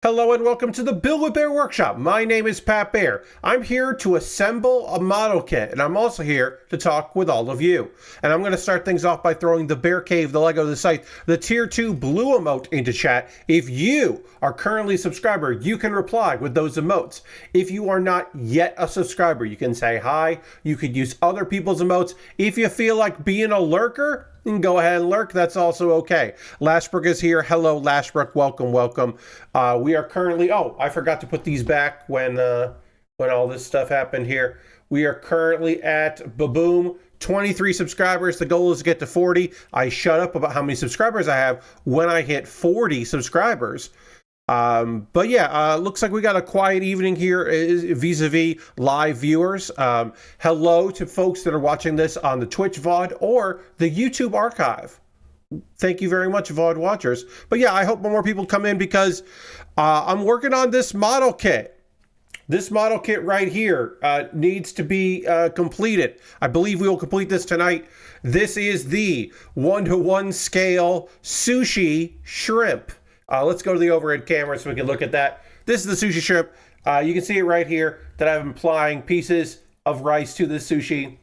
Hello and welcome to the Build with Baer Workshop. My name is Pat Baer. I'm here to assemble a model kit, and I'm also here to talk with all of you. And I'm going to start things off by throwing the Bear Cave, the Lego, the site, the Tier 2 blue emote into chat. If you are currently a subscriber, you can reply with those emotes. If you are not yet a subscriber, you can say hi. You could use other people's emotes. If you feel like being a lurker, you can go ahead and lurk. That's also okay. Lashbrook is here. Hello, Lashbrook. Welcome, welcome. We are currently... Oh, I forgot to put these back when all this stuff happened here. We are currently at Baboom, 23 subscribers. The goal is to get to 40. I shut up about how many subscribers I have when I hit 40 subscribers. But yeah, looks like we got a quiet evening here vis-a-vis live viewers. Hello to folks that are watching this on the Twitch VOD or the YouTube archive. Thank you very much, VOD watchers. But yeah, I hope more people come in because I'm working on this model kit. This model kit right here needs to be completed. I believe we will complete this tonight. This is the 1-to-1 scale sushi shrimp. Let's go to the overhead camera so we can look at that. This is the sushi shrimp. You can see it right here that I'm applying pieces of rice to this sushi.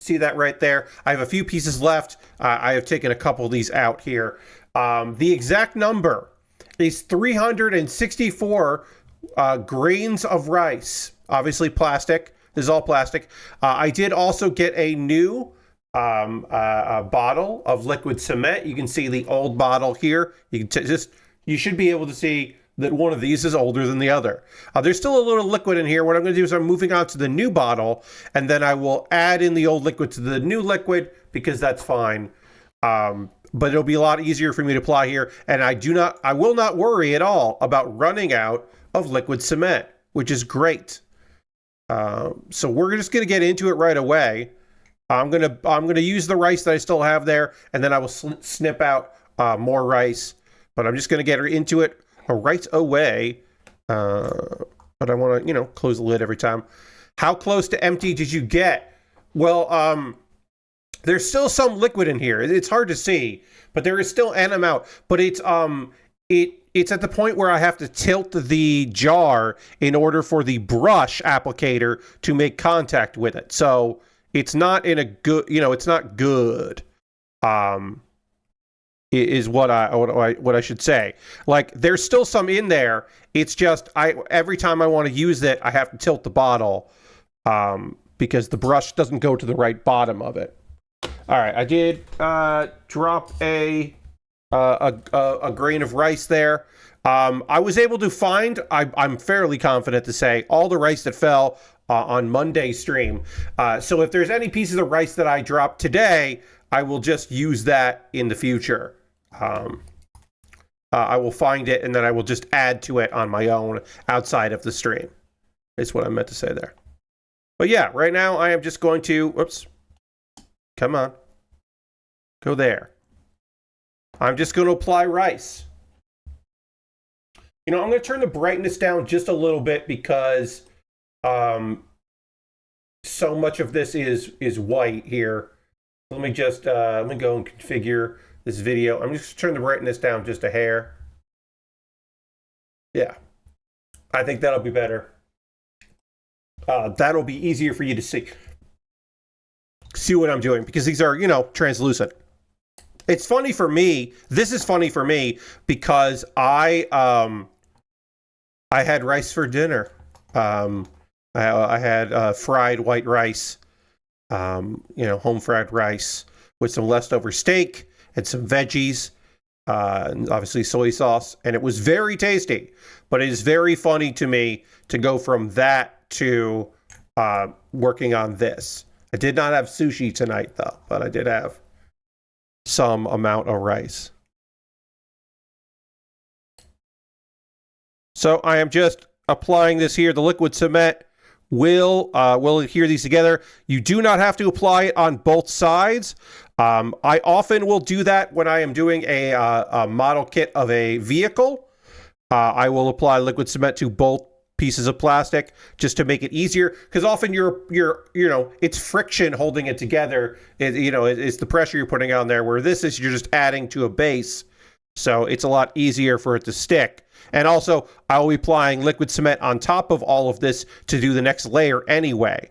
See that right there? I have a few pieces left. I have taken a couple of these out here. The exact number is 364 grains of rice. Obviously plastic. This is all plastic. I did also get a new a bottle of liquid cement. You can see the old bottle here. You can you should be able to see that one of these is older than the other. There's still a little liquid in here. What I'm going to do is I'm moving on to the new bottle, and then I will add in the old liquid to the new liquid because that's fine. But it'll be a lot easier for me to apply here, and I will not worry at all about running out of liquid cement, which is great. So we're just going to get into it right away. I'm gonna use the rice that I still have there, and then I will snip out more rice. But I'm just gonna get her into it right away. But I want to, close the lid every time. How close to empty did you get? Well, there's still some liquid in here. It's hard to see, but there is still an amount. But it's at the point where I have to tilt the jar in order for the brush applicator to make contact with it. So it's not in a good, it's not good, is what I should say. Like, there's still some in there. It's just, every time I want to use it, I have to tilt the bottle, because the brush doesn't go to the right bottom of it. All right, I did drop a grain of rice there. I was able to find, I'm fairly confident to say, all the rice that fell on Monday's stream. So if there's any pieces of rice that I drop today, I will just use that in the future. I will find it and then I will just add to it on my own outside of the stream. Is what I meant to say there. But yeah, right now I am just going to, whoops, come on, go there. I'm just going to apply rice. I'm going to turn the brightness down just a little bit because so much of this is white here. Let me just let me go and configure this video. I'm just turning the brightness down just a hair. Yeah, I think that'll be better. That'll be easier for you to see what I'm doing because these are, translucent. It's funny for me. This is funny for me because I had rice for dinner. I had fried white rice, home fried rice with some leftover steak and some veggies, and obviously soy sauce, and it was very tasty. But it is very funny to me to go from that to working on this. I did not have sushi tonight, though, but I did have some amount of rice. So I am just applying this here. The liquid cement will adhere these together. You do not have to apply it on both sides. I often will do that when I am doing a model kit of a vehicle. I will apply liquid cement to both pieces of plastic just to make it easier, because often it's friction holding it together. It's the pressure you're putting on there, where this is you're just adding to a base. So it's a lot easier for it to stick. And also, I will be applying liquid cement on top of all of this to do the next layer anyway,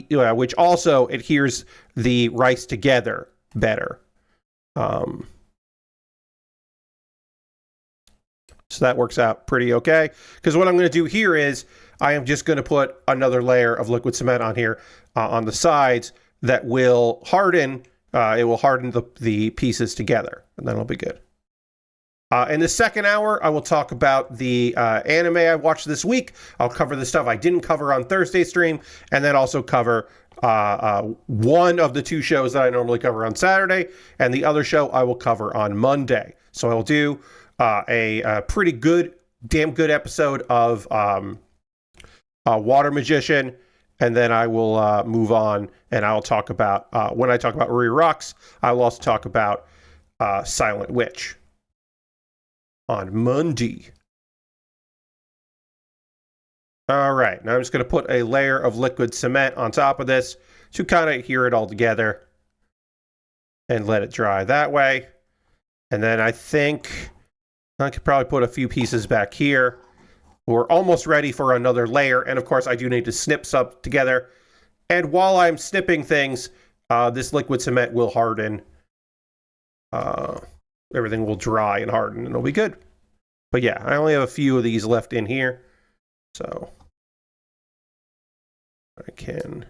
which also adheres the rice together better. So that works out pretty okay. Because what I'm going to do here is I am just going to put another layer of liquid cement on here on the sides that will harden. It will harden the pieces together, and then it'll be good. In the second hour, I will talk about the anime I watched this week. I'll cover the stuff I didn't cover on Thursday stream, and then also cover one of the two shows that I normally cover on Saturday, and the other show I will cover on Monday. So I'll do a pretty good, damn good episode of Water Magician, and then I will move on, and I'll talk about, when I talk about Ruri Rocks, I will also talk about Silent Witch on Monday. All right, now I'm just going to put a layer of liquid cement on top of this to kind of adhere it all together and let it dry that way. And then I think I could probably put a few pieces back here. We're almost ready for another layer, and of course I do need to snip some together. And while I'm snipping things, this liquid cement will harden. Everything will dry and harden, and it'll be good. But yeah, I only have a few of these left in here, so I can.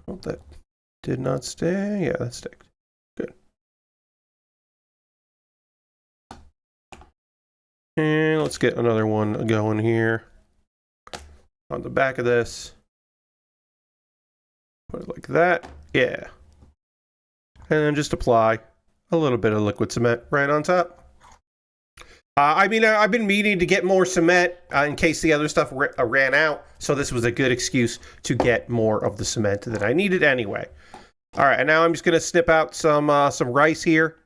Oh, that did not stay. Yeah, that stuck. Good. And let's get another one going here on the back of this. Put it like that. Yeah. And then just apply a little bit of liquid cement right on top. I mean, I've been meaning to get more cement in case the other stuff ran out. So this was a good excuse to get more of the cement that I needed anyway. All right, and now I'm just going to snip out some rice here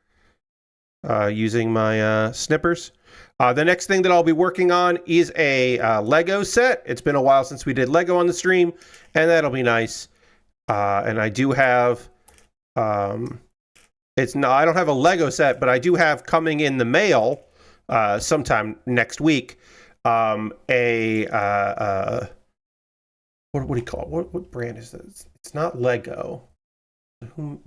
using my snippers. The next thing that I'll be working on is a Lego set. It's been a while since we did Lego on the stream, and that'll be nice. And I do have... I don't have a Lego set, but I do have coming in the mail sometime next week what do you call it? What brand is this? It's not Lego. Who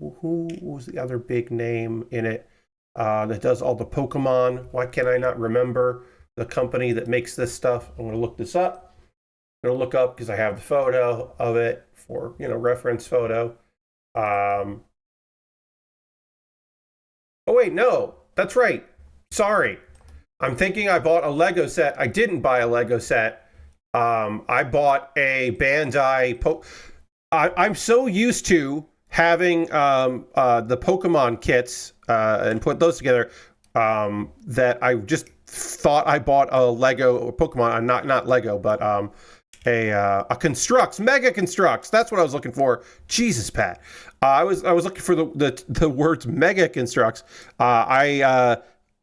was the other big name in it that does all the Pokemon? Why can I not remember the company that makes this stuff? I'm going to look this up. I'm going to look up because I have the photo of it for, reference photo. Oh, wait, no, that's right. Sorry. I'm thinking I bought a Lego set. I didn't buy a Lego set. I bought a Bandai... I'm so used to having the Pokemon kits and put those together that I just thought I bought a Lego or Pokemon, not Lego, but a Construx, Mega Construx. That's what I was looking for. Jesus, Pat. I was looking for the words Mega Construx.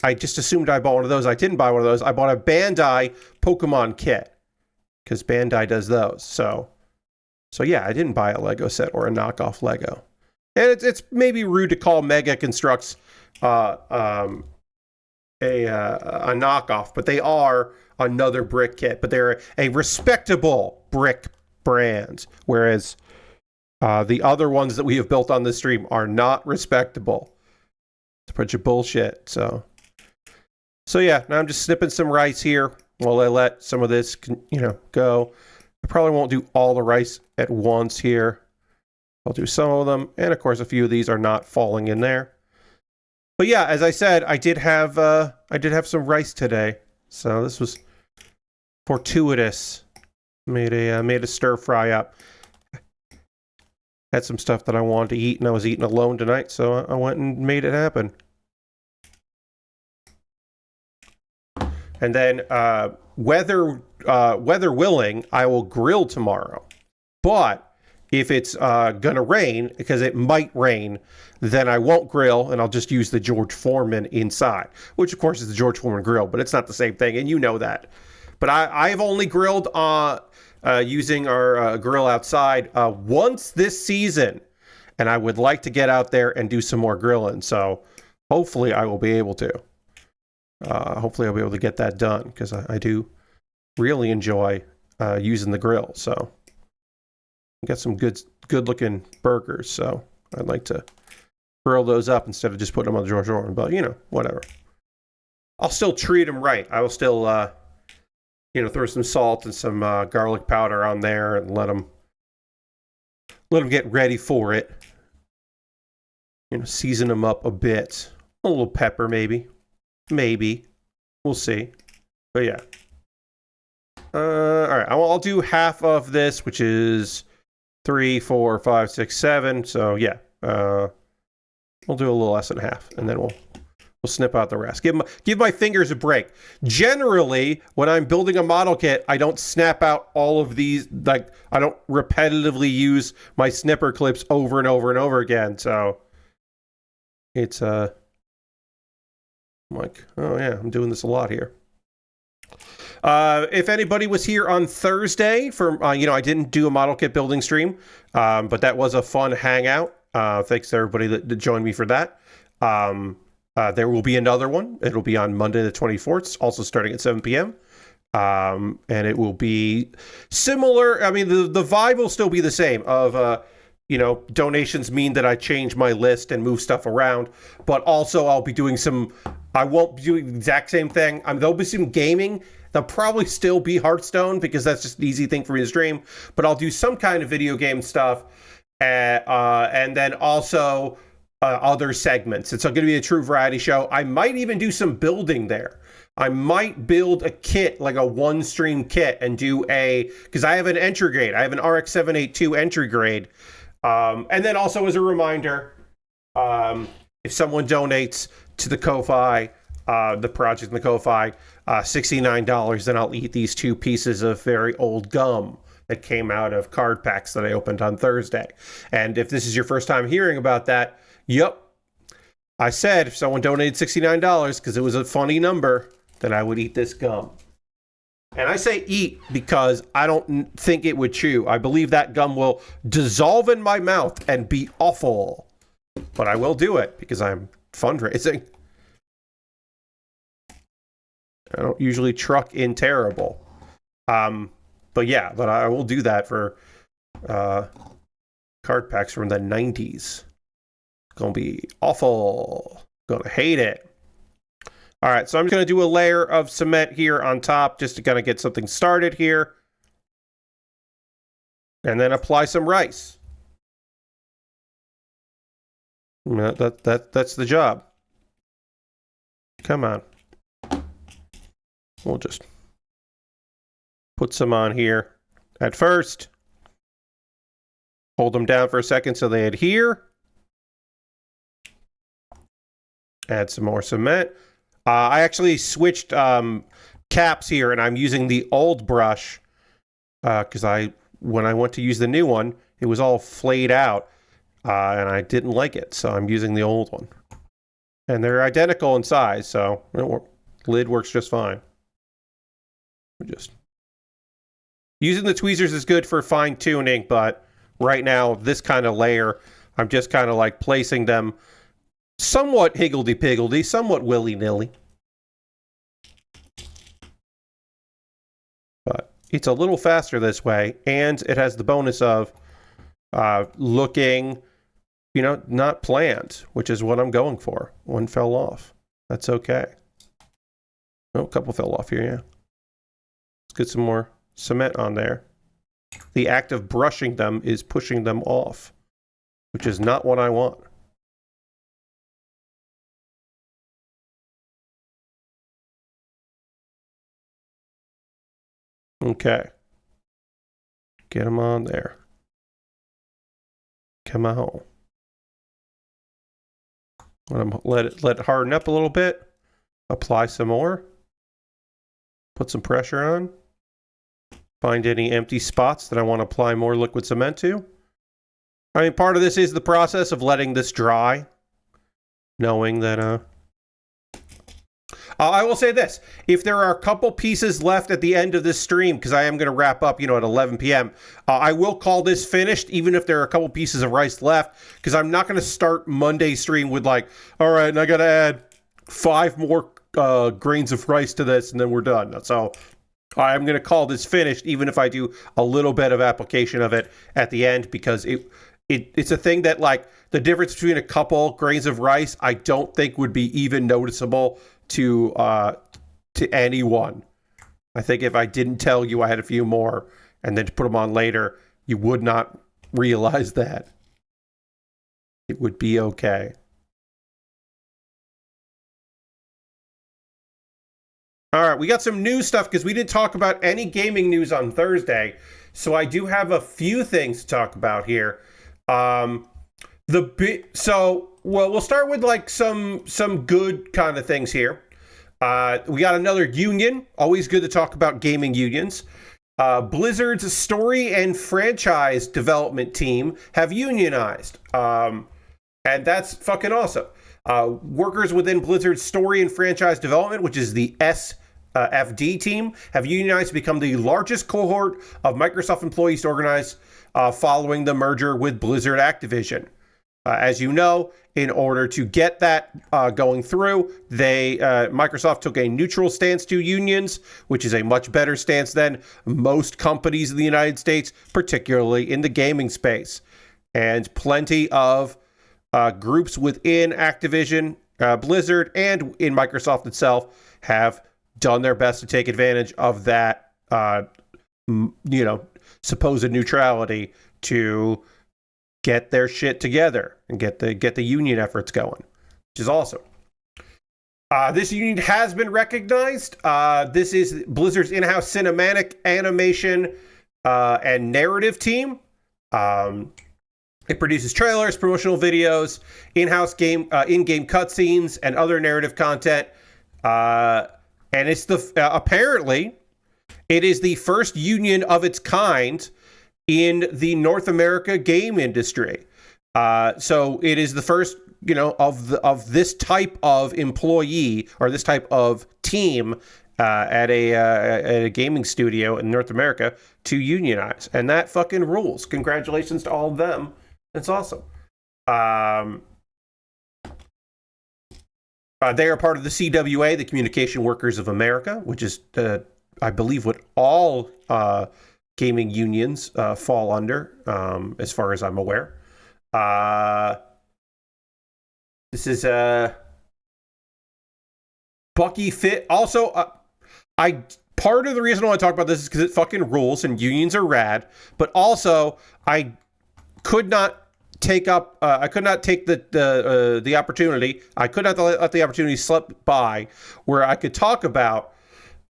I just assumed I bought one of those. I didn't buy one of those. I bought a Bandai Pokemon kit because Bandai does those. So yeah, I didn't buy a Lego set or a knockoff Lego. And it's maybe rude to call Mega Construx a knockoff, but they are another brick kit. But they're a respectable brick brand, whereas the other ones that we have built on this stream are not respectable. It's a bunch of bullshit. So yeah, now I'm just snipping some rice here while I let some of this, go. I probably won't do all the rice at once here. I'll do some of them, and of course, a few of these are not falling in there. But yeah, as I said, I did have some rice today, so this was fortuitous. Made a stir fry up. Had some stuff that I wanted to eat, and I was eating alone tonight, so I went and made it happen. And then, weather willing, I will grill tomorrow. But if it's gonna rain, because it might rain, then I won't grill, and I'll just use the George Foreman inside, which of course is the George Foreman grill, but it's not the same thing, and you know that. But I've only grilled using our grill outside once this season, and I would like to get out there and do some more grilling. So hopefully I will be able to. Hopefully I'll be able to get that done, because I do really enjoy using the grill. So I got some good looking burgers, so I'd like to grill those up instead of just putting them on the George Orwell. But you know, whatever. I'll still treat them right. I will still you know, throw some salt and some garlic powder on there and let them get ready for it. You know, season them up a bit. A little pepper, maybe. We'll see. But yeah. All right. I'll do half of this, which is 3, 4, 5, 6, 7. So yeah. We'll do a little less than half, and then we'll snip out the rest. Give my fingers a break. Generally, when I'm building a model kit, I don't snap out all of these. Like, I don't repetitively use my snipper clips over and over and over again. So it's I'm like, oh yeah, I'm doing this a lot here. If anybody was here on Thursday for, you know, I didn't do a model kit building stream, but that was a fun hangout. Thanks to everybody that joined me for that. There will be another one. It'll be on Monday the 24th, also starting at 7 p.m. And it will be similar. I mean, the vibe will still be the same of, you know, donations mean that I change my list and move stuff around, but also I'll be doing I won't be doing the exact same thing. There'll be some gaming. There'll probably still be Hearthstone because that's just an easy thing for me to stream, but I'll do some kind of video game stuff. And then also other segments. It's going to be a true variety show. I might even do some building there. I might build a kit, like a one-stream kit, and do because I have an entry grade. I have an RX-782 entry grade. And then also as a reminder, if someone donates to the Ko-Fi, the project in the Ko-Fi, $69, then I'll eat these 2 pieces of very old gum that came out of card packs that I opened on Thursday. And if this is your first time hearing about that, yep, I said if someone donated $69 because it was a funny number, then I would eat this gum. And I say eat because I don't think it would chew. I believe that gum will dissolve in my mouth and be awful. But I will do it because I'm fundraising. I don't usually truck in terrible. But yeah, but I will do that for card packs from the 90s. It's going to be awful. Going to hate it. All right, so I'm just going to do a layer of cement here on top just to kind of get something started here. And then apply some rice. That's the job. Come on. We'll just put some on here at first. Hold them down for a second so they adhere. Add some more cement. I actually switched caps here, and I'm using the old brush because when I went to use the new one, it was all flayed out, and I didn't like it, so I'm using the old one. And they're identical in size, so lid works just fine. Just using the tweezers is good for fine tuning, but right now, this kind of layer, I'm just kind of like placing them somewhat higgledy-piggledy, somewhat willy-nilly. But it's a little faster this way, and it has the bonus of looking, you know, not planned, which is what I'm going for. One fell off. That's okay. Oh, a couple fell off here, yeah. Let's get some more cement on there. The act of brushing them is pushing them off, which is not what I want. Okay. Get them on there. Come on. Let it harden up a little bit. Apply some more. Put some pressure on. Find any empty spots that I want to apply more liquid cement to. I mean, part of this is the process of letting this dry. Knowing that, I will say this. If there are a couple pieces left at the end of this stream, because I am going to wrap up, at 11 p.m., I will call this finished, even if there are a couple pieces of rice left, because I'm not going to start Monday's stream with all right, and I got to add 5 more grains of rice to this, and then we're done. So I'm going to call this finished, even if I do a little bit of application of it at the end, because it's a thing that, the difference between a couple grains of rice, I don't think would be even noticeable to anyone. I think if I didn't tell you I had a few more and then to put them on later, you would not realize that. It would be okay. All right, we got some news stuff because we didn't talk about any gaming news on Thursday. So I do have a few things to talk about here. We'll start with some good kind of things here. We got another union. Always good to talk about gaming unions. Blizzard's story and franchise development team have unionized. And that's fucking awesome. Workers within Blizzard's story and franchise development, which is the SFD team, have unionized to become the largest cohort of Microsoft employees to organize following the merger with Blizzard Activision. As you know, in order to get that going through, Microsoft took a neutral stance to unions, which is a much better stance than most companies in the United States, particularly in the gaming space. And plenty of groups within Activision, Blizzard, and in Microsoft itself have done their best to take advantage of that, supposed neutrality to get their shit together and get the union efforts going, which is awesome. This union has been recognized. This is Blizzard's in-house cinematic animation and narrative team. It produces trailers, promotional videos, in-house in-game cutscenes, and other narrative content. And it's apparently it is the first union of its kind in the North America game industry. So it is the first, of this type of employee or this type of team at a gaming studio in North America to unionize, and that fucking rules. Congratulations to all of them. It's awesome. They are part of the CWA, the Communication Workers of America, which is, I believe, what all gaming unions fall under, as far as I'm aware. This is Bucky Fit. Also, part of the reason I want to talk about this is because it fucking rules and unions are rad. But also, I could not take up. I could not take the opportunity. I could not let the opportunity slip by where I could talk about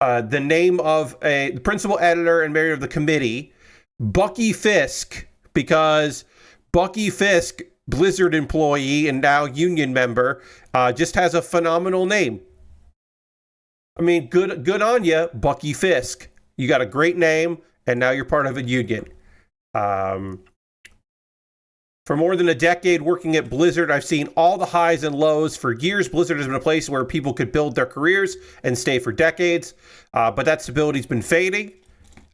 the name of the principal editor and mayor of the committee, Bucky Fisk, because Bucky Fisk, Blizzard employee and now union member, just has a phenomenal name. I mean, good on you, Bucky Fisk. You got a great name, and now you're part of a union. For more than a decade working at Blizzard, I've seen all the highs and lows. For years, Blizzard has been a place where people could build their careers and stay for decades, but that stability's been fading.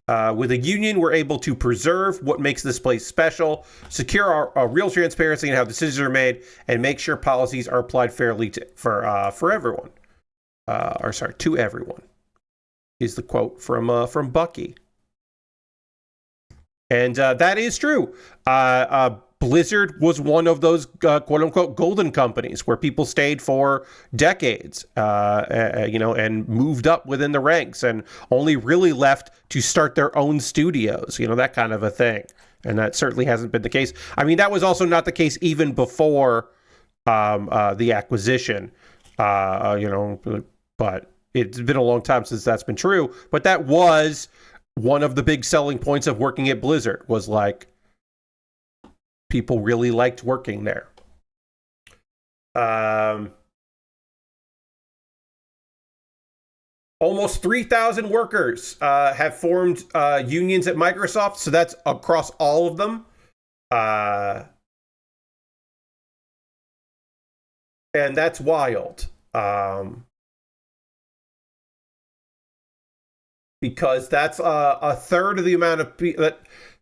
With a union, we're able to preserve what makes this place special, secure our real transparency in how decisions are made, and make sure policies are applied fairly for everyone. To everyone, is the quote from Bucky. And that is true. Blizzard was one of those quote-unquote golden companies where people stayed for decades, and moved up within the ranks and only really left to start their own studios, that kind of a thing. And that certainly hasn't been the case. I mean, that was also not the case even before the acquisition, but it's been a long time since that's been true. But that was one of the big selling points of working at Blizzard, was people really liked working there. Almost 3,000 workers have formed unions at Microsoft, so that's across all of them. And that's wild. because that's a third of the amount of people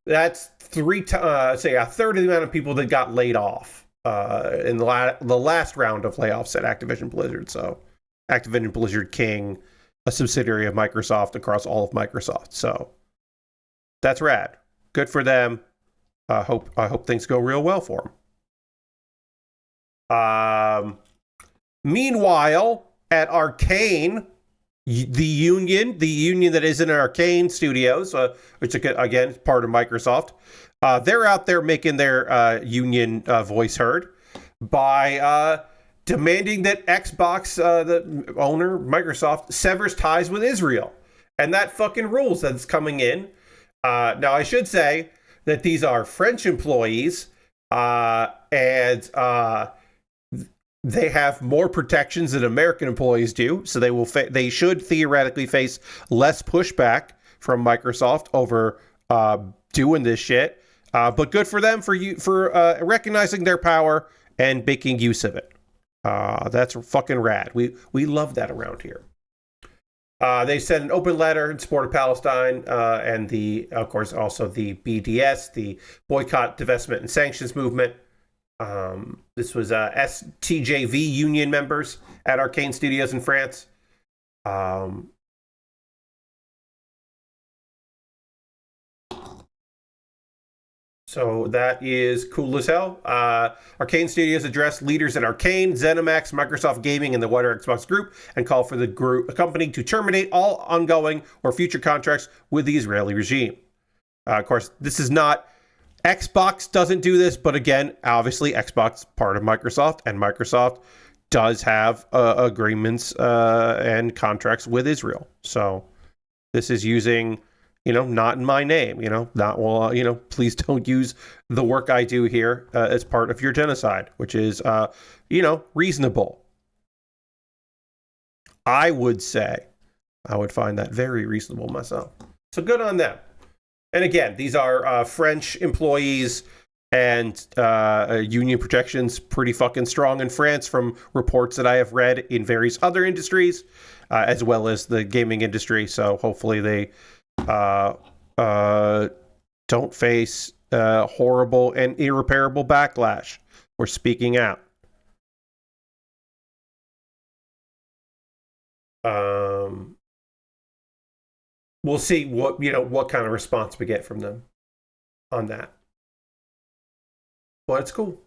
that's say a third of the amount of people that got laid off in the last round of layoffs at Activision Blizzard. So Activision Blizzard King, a subsidiary of Microsoft across all of Microsoft. So that's rad. Good for them. I hope things go real well for them. Meanwhile, at Arcane, the union that is in Arcane Studios, which again is part of Microsoft, they're out there making their union voice heard by demanding that Xbox, the owner, Microsoft, severs ties with Israel. And that fucking rules that's coming in. Now, I should say that these are French employees, and they have more protections than American employees do, so they should theoretically face less pushback from Microsoft over doing this shit. But good for them for recognizing their power and making use of it. That's fucking rad. We love that around here. They sent an open letter in support of Palestine and of course, also the BDS, the Boycott, Divestment, and Sanctions Movement. This was STJV union members at Arcane Studios in France. So that is cool as hell. Arcane Studios addressed leaders at Arcane, ZeniMax, Microsoft Gaming, and the wider Xbox Group, and called for the company to terminate all ongoing or future contracts with the Israeli regime. Of course, this is not... Xbox doesn't do this, but again, obviously, Xbox part of Microsoft, and Microsoft does have agreements and contracts with Israel. So this is using... not in my name, please don't use the work I do here as part of your genocide, which is, reasonable. I would find that very reasonable myself. So good on them. And again, these are French employees, and union protections pretty fucking strong in France from reports that I have read in various other industries, as well as the gaming industry. So hopefully they don't face horrible and irreparable backlash for speaking out. We'll see what kind of response we get from them on that. But it's cool.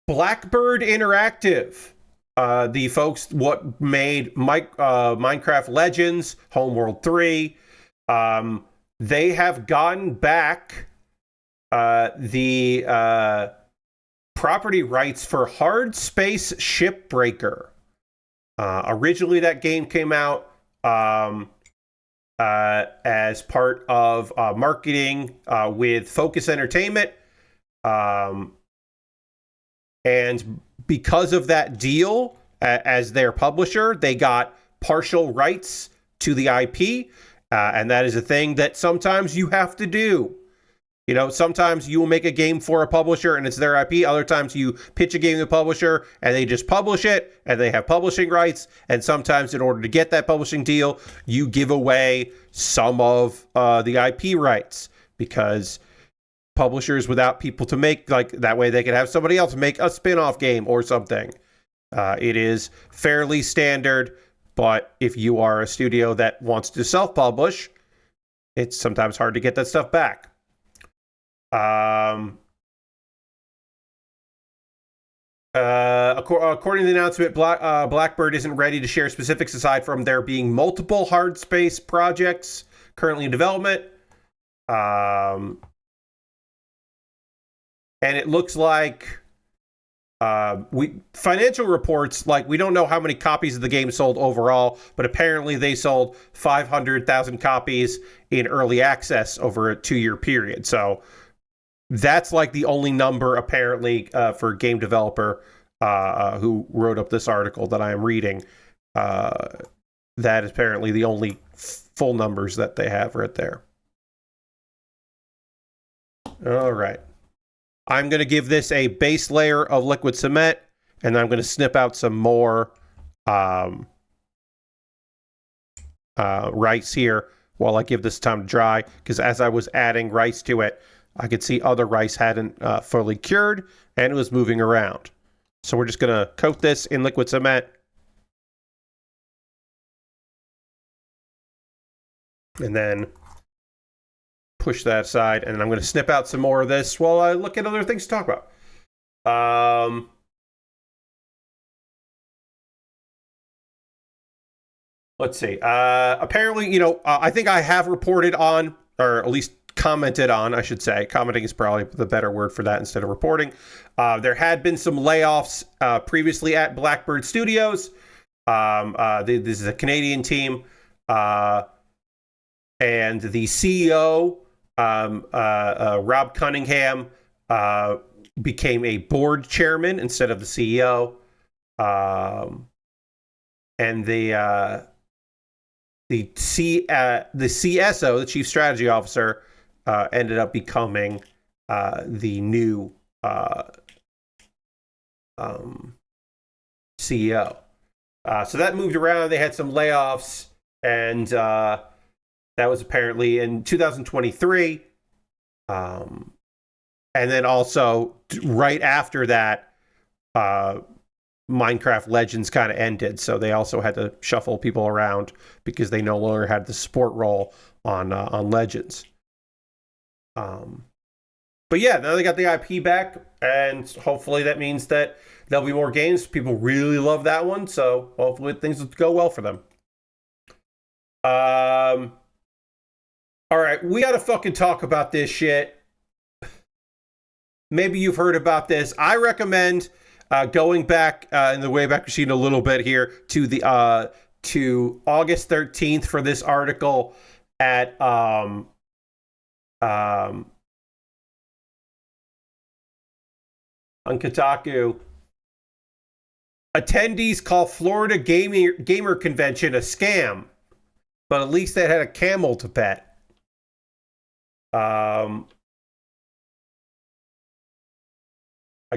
Blackbird Interactive, the folks what made Minecraft Legends, Homeworld 3, they have gotten back the property rights for Hard Space Shipbreaker. Originally, that game came out as part of marketing with Focus Entertainment. And because of that deal, as their publisher, they got partial rights to the IP. And that is a thing that sometimes you have to do. Sometimes you will make a game for a publisher and it's their IP. Other times you pitch a game to the publisher and they just publish it and they have publishing rights. And sometimes in order to get that publishing deal, you give away some of the IP rights, because publishers without people to make, that way they can have somebody else make a spin-off game or something. It is fairly standard, but if you are a studio that wants to self-publish, it's sometimes hard to get that stuff back. According to the announcement, Blackbird isn't ready to share specifics aside from there being multiple hard space projects currently in development. And it looks like financial reports, we don't know how many copies of the game sold overall, but apparently they sold 500,000 copies in early access over a 2-year period. So that's the only number apparently for a game developer who wrote up this article that I am reading. That is apparently the only full numbers that they have right there. All right. I'm going to give this a base layer of liquid cement, and I'm going to snip out some more rice here while I give this time to dry, because as I was adding rice to it, I could see other rice hadn't fully cured, and it was moving around. So we're just going to coat this in liquid cement. And then push that aside, and I'm going to snip out some more of this while I look at other things to talk about. Let's see. Apparently, you know, I think I have reported on, or at least commented on, I should say. Commenting is probably the better word for that instead of reporting. There had been some layoffs previously at Blackbird Studios. This is a Canadian team. And the CEO, Rob Cunningham, became a board chairman instead of the CEO. And the CSO, the Chief Strategy Officer, ended up becoming the new CEO. So that moved around. They had some layoffs, and that was apparently in 2023. And then also right after that, Minecraft Legends kind of ended. So they also had to shuffle people around because they no longer had the support role on Legends. But yeah, now they got the IP back, and hopefully that means that there'll be more games. People really love that one, so hopefully things will go well for them. All right, we gotta fucking talk about this shit. Maybe you've heard about this. I recommend going back in the Wayback Machine a little bit here to the to August 13th for this article at on Kotaku. Attendees call Florida gamer convention a scam, but at least they had a camel to pet. I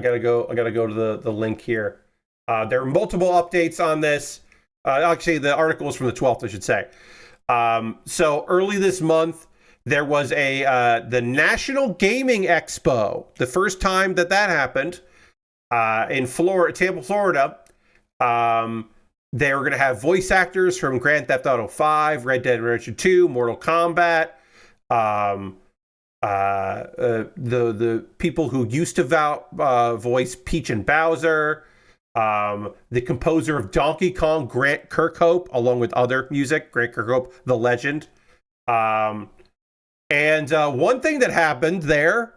gotta go to the link here. There are multiple updates on this. Actually, the article is from the 12th, I should say. So early this month, there was the National Gaming Expo. The first time that happened in Florida, Tampa, Florida. They were going to have voice actors from Grand Theft Auto 5, Red Dead Redemption 2, Mortal Kombat. The people who used to voice Peach and Bowser, the composer of Donkey Kong, Grant Kirkhope, along with other music, Grant Kirkhope, the legend. And one thing that happened there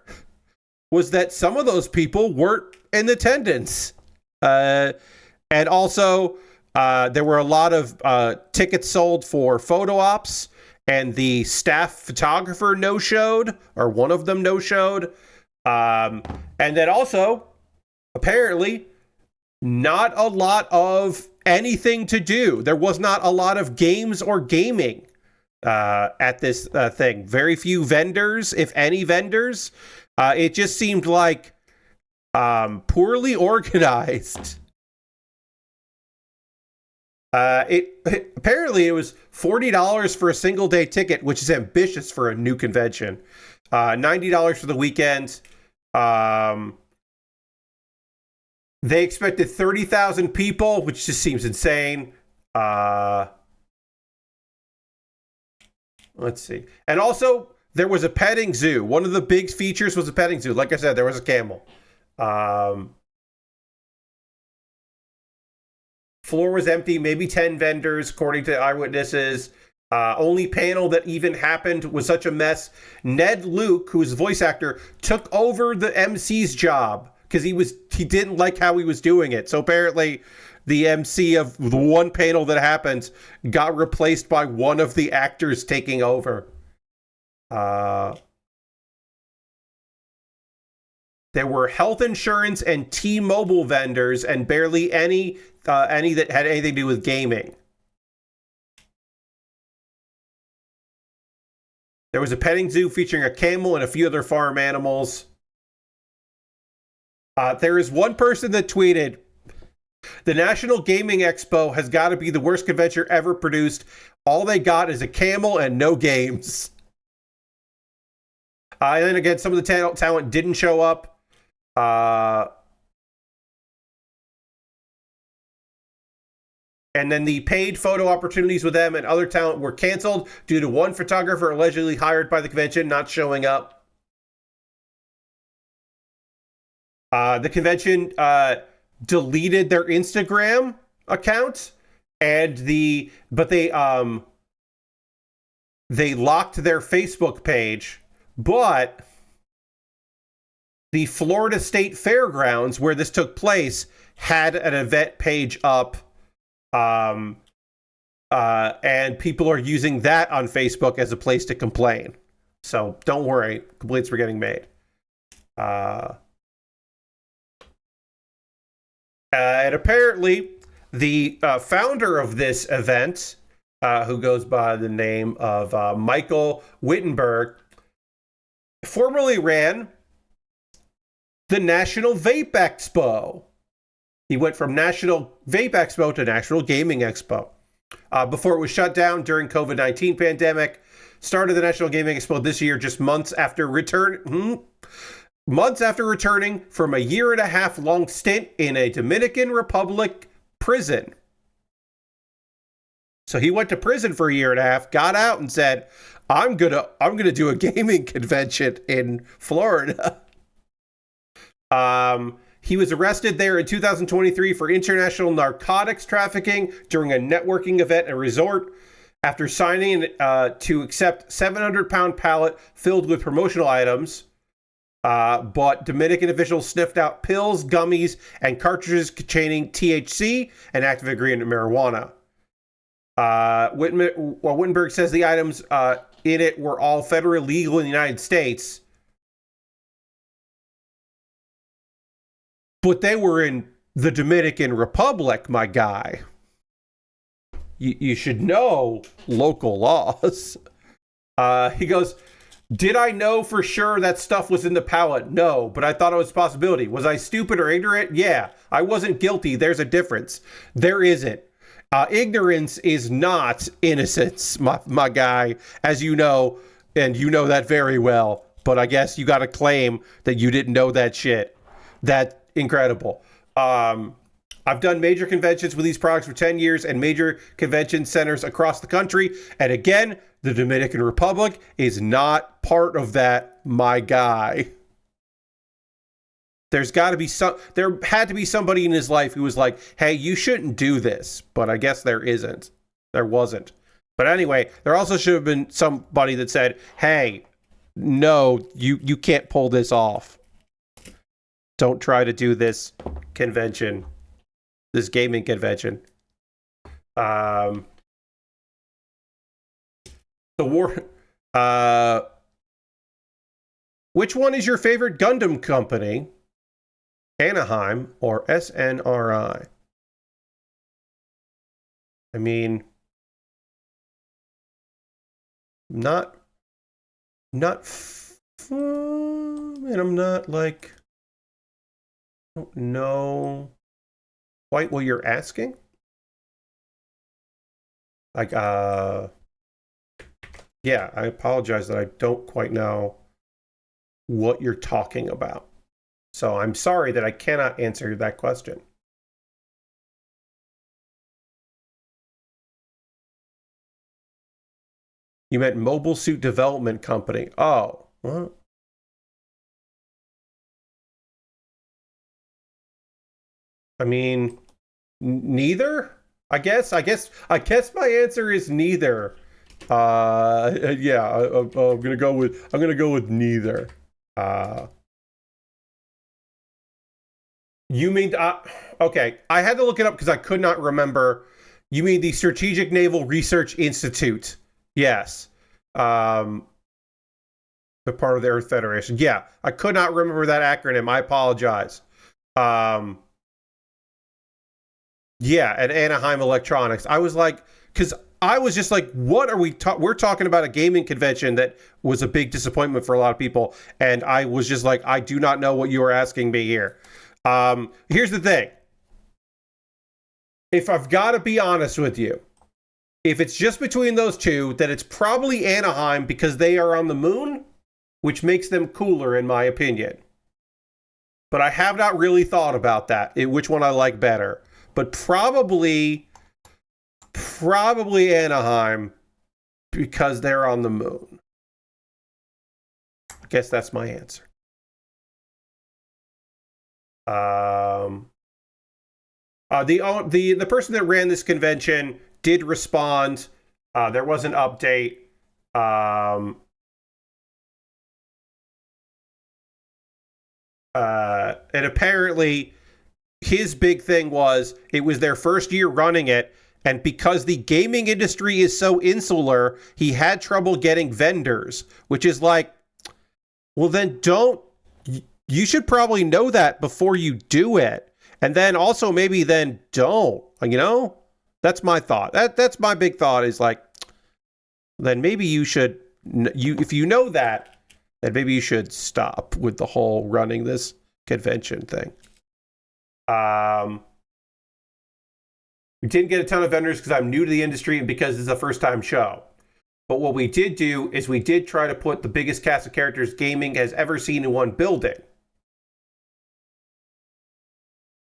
was that some of those people weren't in attendance. And also, there were a lot of tickets sold for photo ops, and the staff photographer no-showed, or one of them no-showed. And then also, apparently, not a lot of anything to do. There was not a lot of games or gaming at this thing. Very few vendors, if any vendors. It just seemed like poorly organized. Apparently it was $40 for a single day ticket, which is ambitious for a new convention. $90 for the weekend. They expected 30,000 people, which just seems insane. Let's see. And also, there was a petting zoo. One of the big features was a petting zoo. Like I said, there was a camel. Floor was empty, maybe 10 vendors, according to eyewitnesses. Only panel that even happened was such a mess. Ned Luke, who's the voice actor, took over the MC's job because he didn't like how he was doing it. So apparently the MC of the one panel that happened got replaced by one of the actors taking over. There were health insurance and T-Mobile vendors, and barely any that had anything to do with gaming. There was a petting zoo featuring a camel and a few other farm animals. There is one person that tweeted, "The National Gaming Expo has got to be the worst convention ever produced. All they got is a camel and no games." And then again, some of the talent didn't show up. And then the paid photo opportunities with them and other talent were canceled due to one photographer allegedly hired by the convention not showing up. The convention deleted their Instagram account, and they locked their Facebook page, but the Florida State Fairgrounds, where this took place, had an event page up, and people are using that on Facebook as a place to complain. So don't worry, complaints were getting made. And apparently, the founder of this event, who goes by the name of Michael Wittenberg, formerly ran the National Vape Expo. He went from National Vape Expo to National Gaming Expo. Before it was shut down during COVID-19 pandemic, started the National Gaming Expo this year, just months after returning from a 1.5 year long stint in a Dominican Republic prison. So he went to prison for a 1.5 years, got out and said, I'm gonna do a gaming convention in Florida. He was arrested there in 2023 for international narcotics trafficking during a networking event at a resort after signing to accept 700-pound pallet filled with promotional items. But Dominican officials sniffed out pills, gummies, and cartridges containing THC, an active ingredient in marijuana. Wittenberg says the items in it were all federally legal in the United States, but they were in the Dominican Republic, my guy. You should know local laws. He goes, did I know for sure that stuff was in the pallet? No, but I thought it was a possibility. Was I stupid or ignorant? Yeah, I wasn't guilty. There's a difference. There isn't. Ignorance is not innocence, my guy, as you know, and you know that very well. But I guess you got to claim that you didn't know that shit. That's incredible. I've done major conventions with these products for 10 years and major convention centers across the country. And again, the Dominican Republic is not part of that, my guy. There had to be somebody in his life who was like, hey, you shouldn't do this. But I guess there isn't. There wasn't. But anyway, there also should have been somebody that said, hey, no, you can't pull this off. Don't try to do this convention, this gaming convention. Which one is your favorite Gundam company? Anaheim or SNRI? I mean, and I'm not like, I don't know quite what you're asking. Like, yeah, I apologize that I don't quite know what you're talking about. So I'm sorry that I cannot answer that question. You meant Mobile Suit Development Company. Oh, what? I mean, neither. I guess my answer is neither. Yeah, I'm gonna go with neither. You mean okay? I had to look it up because I could not remember. You mean the Strategic Naval Research Institute? Yes. The part of the Earth Federation. Yeah, I could not remember that acronym. I apologize. Yeah, at Anaheim Electronics. I was like, because I was just like, what are we we're talking about a gaming convention that was a big disappointment for a lot of people. And I was just like, I do not know what you are asking me here. Here's the thing. If I've got to be honest with you, if it's just between those two, then it's probably Anaheim because they are on the moon, which makes them cooler in my opinion. But I have not really thought about that, which one I like better. But probably Anaheim because they're on the moon. I guess that's my answer. The person that ran this convention did respond. There was an update. And apparently his big thing was it was their first year running it, and because the gaming industry is so insular, he had trouble getting vendors, which is like, well, then you should probably know that before you do it. And then also maybe then don't, that's my thought. That's my big thought is like, then maybe you should, if you know that, then maybe you should stop with the whole running this convention thing. We didn't get a ton of vendors because I'm new to the industry and because it's a first time show. But what we did do is we did try to put the biggest cast of characters gaming has ever seen in one building.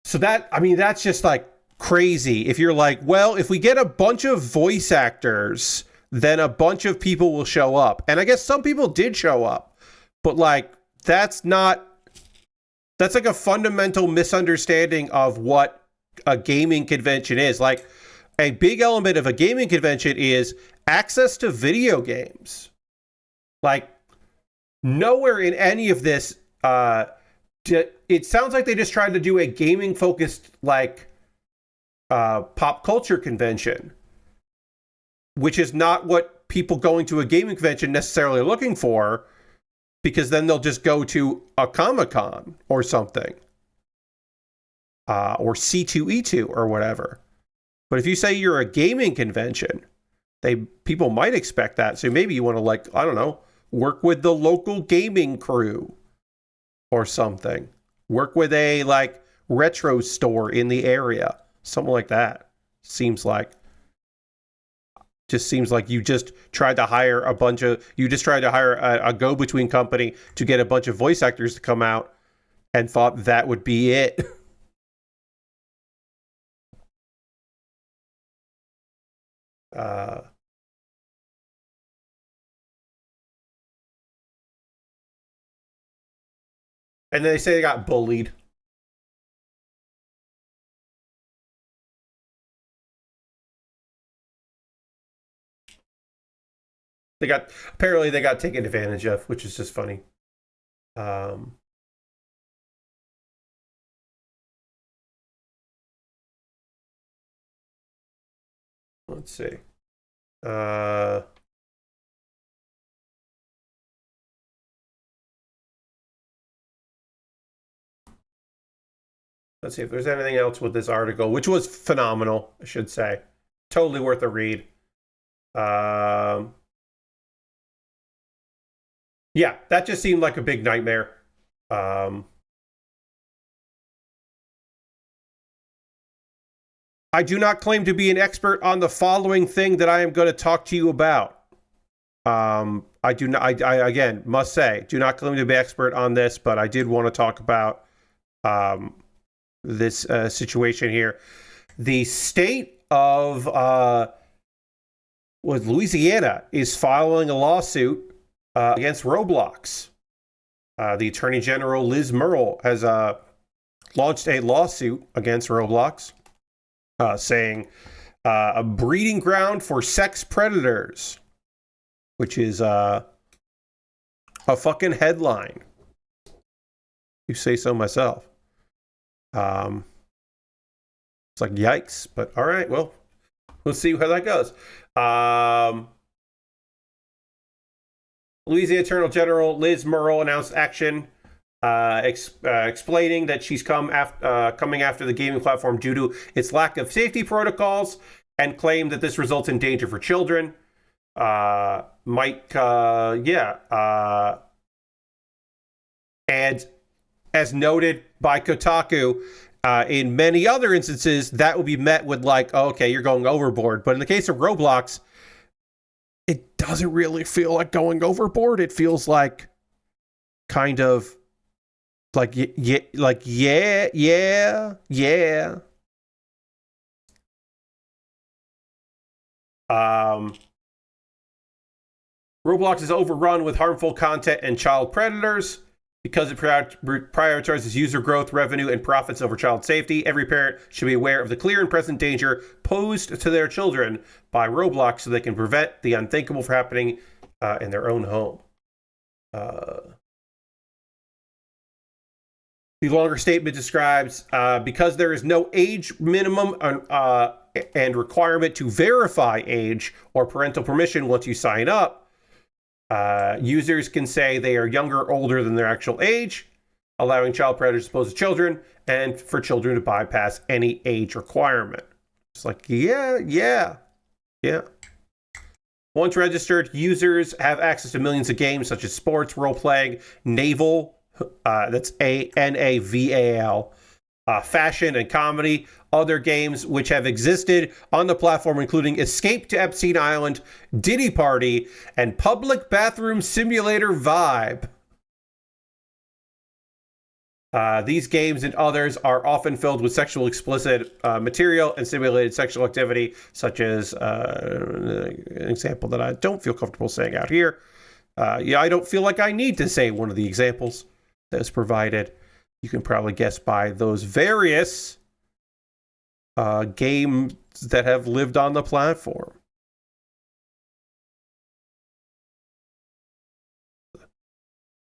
So that's just like crazy. If you're like, well, if we get a bunch of voice actors, then a bunch of people will show up. And I guess some people did show up. But like, that's like a fundamental misunderstanding of what a gaming convention is. Like, a big element of a gaming convention is access to video games. Like, nowhere in any of this, it sounds like they just tried to do a gaming focused, like, pop culture convention, which is not what people going to a gaming convention necessarily are looking for, because then they'll just go to a Comic-Con or something, or C2E2 or whatever. But if you say you're a gaming convention, people might expect that. So maybe you want to, like, I don't know, work with the local gaming crew or something. Work with a, like, retro store in the area. Something like that. Seems like you just tried to hire a go-between company to get a bunch of voice actors to come out and thought that would be it. And they say they got bullied. Apparently they got taken advantage of, which is just funny. Let's see. Let's see if there's anything else with this article, which was phenomenal, I should say. Totally worth a read. Yeah, that just seemed like a big nightmare. I do not claim to be an expert on the following thing that I am going to talk to you about. I do not. I again must say, do not claim to be expert on this, but I did want to talk about this situation here. The state of Louisiana is filing a lawsuit against Roblox. The Attorney General Liz Murrill has launched a lawsuit against Roblox, saying a breeding ground for sex predators, which is a fucking headline. You say so myself. It's like, yikes, but all right, well, we'll see how that goes. Louisiana Attorney General Liz Murrill announced action, explaining that she's coming after the gaming platform due to its lack of safety protocols, and claimed that this results in danger for children. And as noted, by Kotaku, in many other instances, that would be met with like, oh, okay, you're going overboard. But in the case of Roblox, it doesn't really feel like going overboard. It feels like kind of like, yeah. Roblox is overrun with harmful content and child predators. Because it prioritizes user growth, revenue, and profits over child safety, every parent should be aware of the clear and present danger posed to their children by Roblox so they can prevent the unthinkable from happening in their own home. The longer statement describes, because there is no age minimum and requirement to verify age or parental permission once you sign up, users can say they are younger or older than their actual age, allowing child predators to pose to children, and for children to bypass any age requirement. It's like, yeah. Once registered, users have access to millions of games such as sports, role-playing, naval, that's Naval, fashion and comedy, other games which have existed on the platform, including Escape to Epstein Island, Diddy Party, and Public Bathroom Simulator Vibe. These games and others are often filled with sexual explicit material and simulated sexual activity, such as an example that I don't feel comfortable saying out here. I don't feel like I need to say one of the examples that is provided. You can probably guess by those various games that have lived on the platform.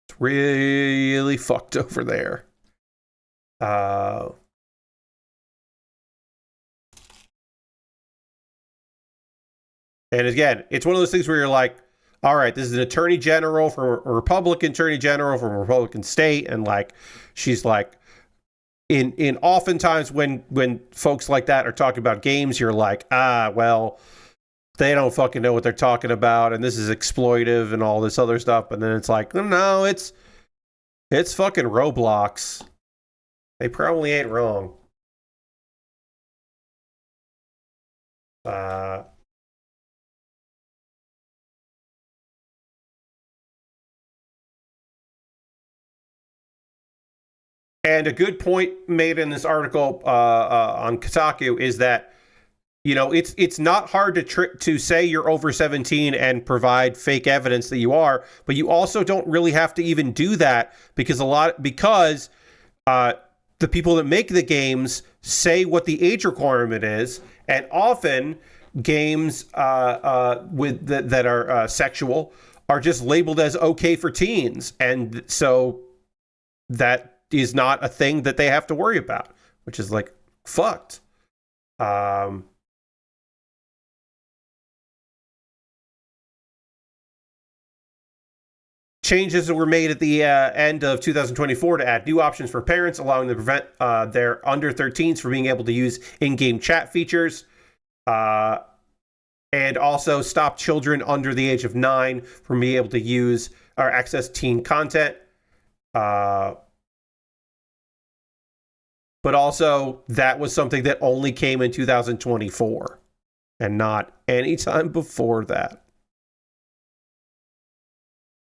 It's really fucked over there. And again, it's one of those things where you're like, all right, this is an attorney general from a Republican attorney general from a Republican state, and like, she's like, in oftentimes when folks like that are talking about games, you're like, well, they don't fucking know what they're talking about, and this is exploitive and all this other stuff. And then it's like, no, it's fucking Roblox. They probably ain't wrong. And a good point made in this article on Kotaku is that, it's not hard to say you're over 17 and provide fake evidence that you are, but you also don't really have to even do that because the people that make the games say what the age requirement is, and often games that are sexual are just labeled as okay for teens, and so that is not a thing that they have to worry about, which is like fucked. Changes were made at the end of 2024 to add new options for parents, allowing them to prevent their under 13s from being able to use in-game chat features, and also stop children under the age of 9 from being able to use or access teen content. But also, that was something that only came in 2024 and not any time before that.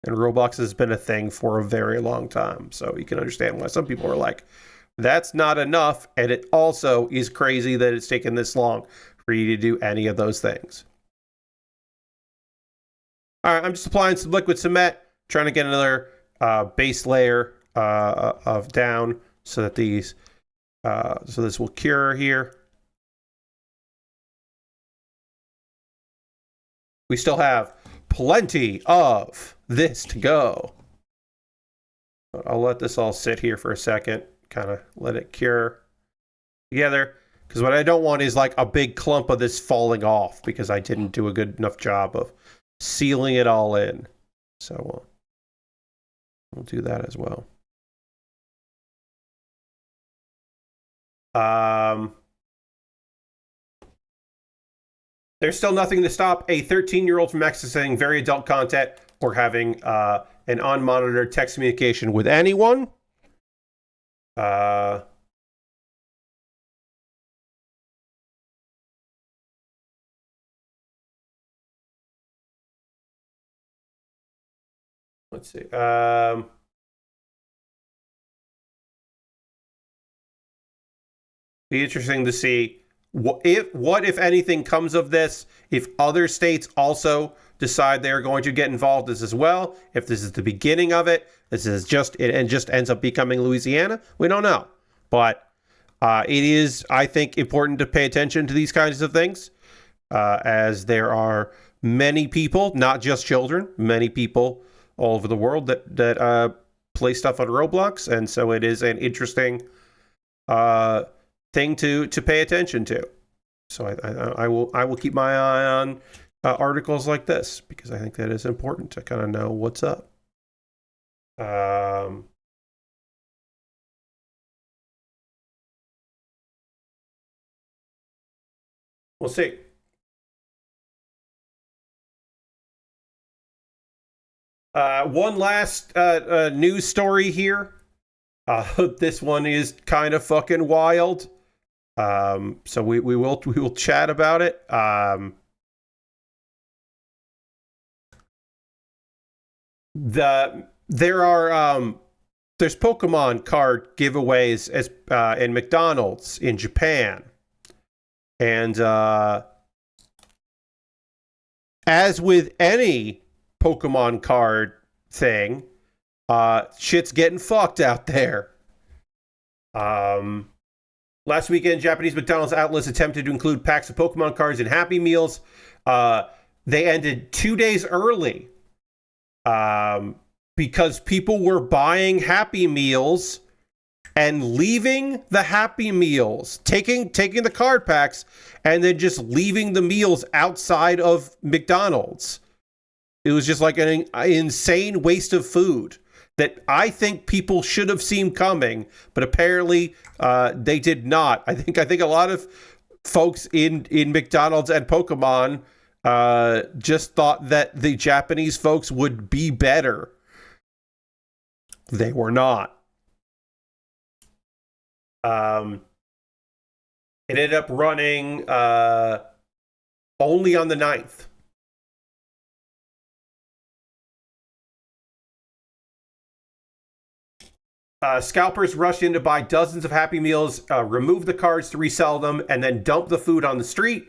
And Roblox has been a thing for a very long time. So you can understand why some people are like, that's not enough. And it also is crazy that it's taken this long for you to do any of those things. All right, I'm just applying some liquid cement, trying to get another base layer of down so that these... so this will cure here. We still have plenty of this to go. But I'll let this all sit here for a second, kind of let it cure together. Because what I don't want is like a big clump of this falling off because I didn't do a good enough job of sealing it all in. So we'll do that as well. There's still nothing to stop a 13-year-old from accessing very adult content or having an unmonitored text communication with anyone. Uh, let's see. Be interesting to see what if anything comes of this. If other states also decide they're going to get involved as well. If this is the beginning of it, this is just it, and just ends up becoming Louisiana. We don't know, but it is, I think, important to pay attention to these kinds of things, as there are many people, not just children, many people all over the world that play stuff on Roblox, and so it is an interesting thing to pay attention to. So I will keep my eye on articles like this, because I think that is important to kind of know what's up. We'll see. One last news story here. This one is kind of fucking wild. So we will chat about it. There's Pokemon card giveaways as in McDonald's in Japan, and as with any Pokemon card thing, shit's getting fucked out there. Last weekend, Japanese McDonald's outlets attempted to include packs of Pokemon cards in Happy Meals. They ended 2 days early because people were buying Happy Meals and leaving the Happy Meals, taking the card packs, and then just leaving the meals outside of McDonald's. It was just like an insane waste of food that I think people should have seen coming, but apparently they did not. I think a lot of folks in McDonald's and Pokemon just thought that the Japanese folks would be better. They were not. It ended up running only on the 9th. Scalpers rushed in to buy dozens of Happy Meals, remove the cards to resell them, and then dump the food on the street.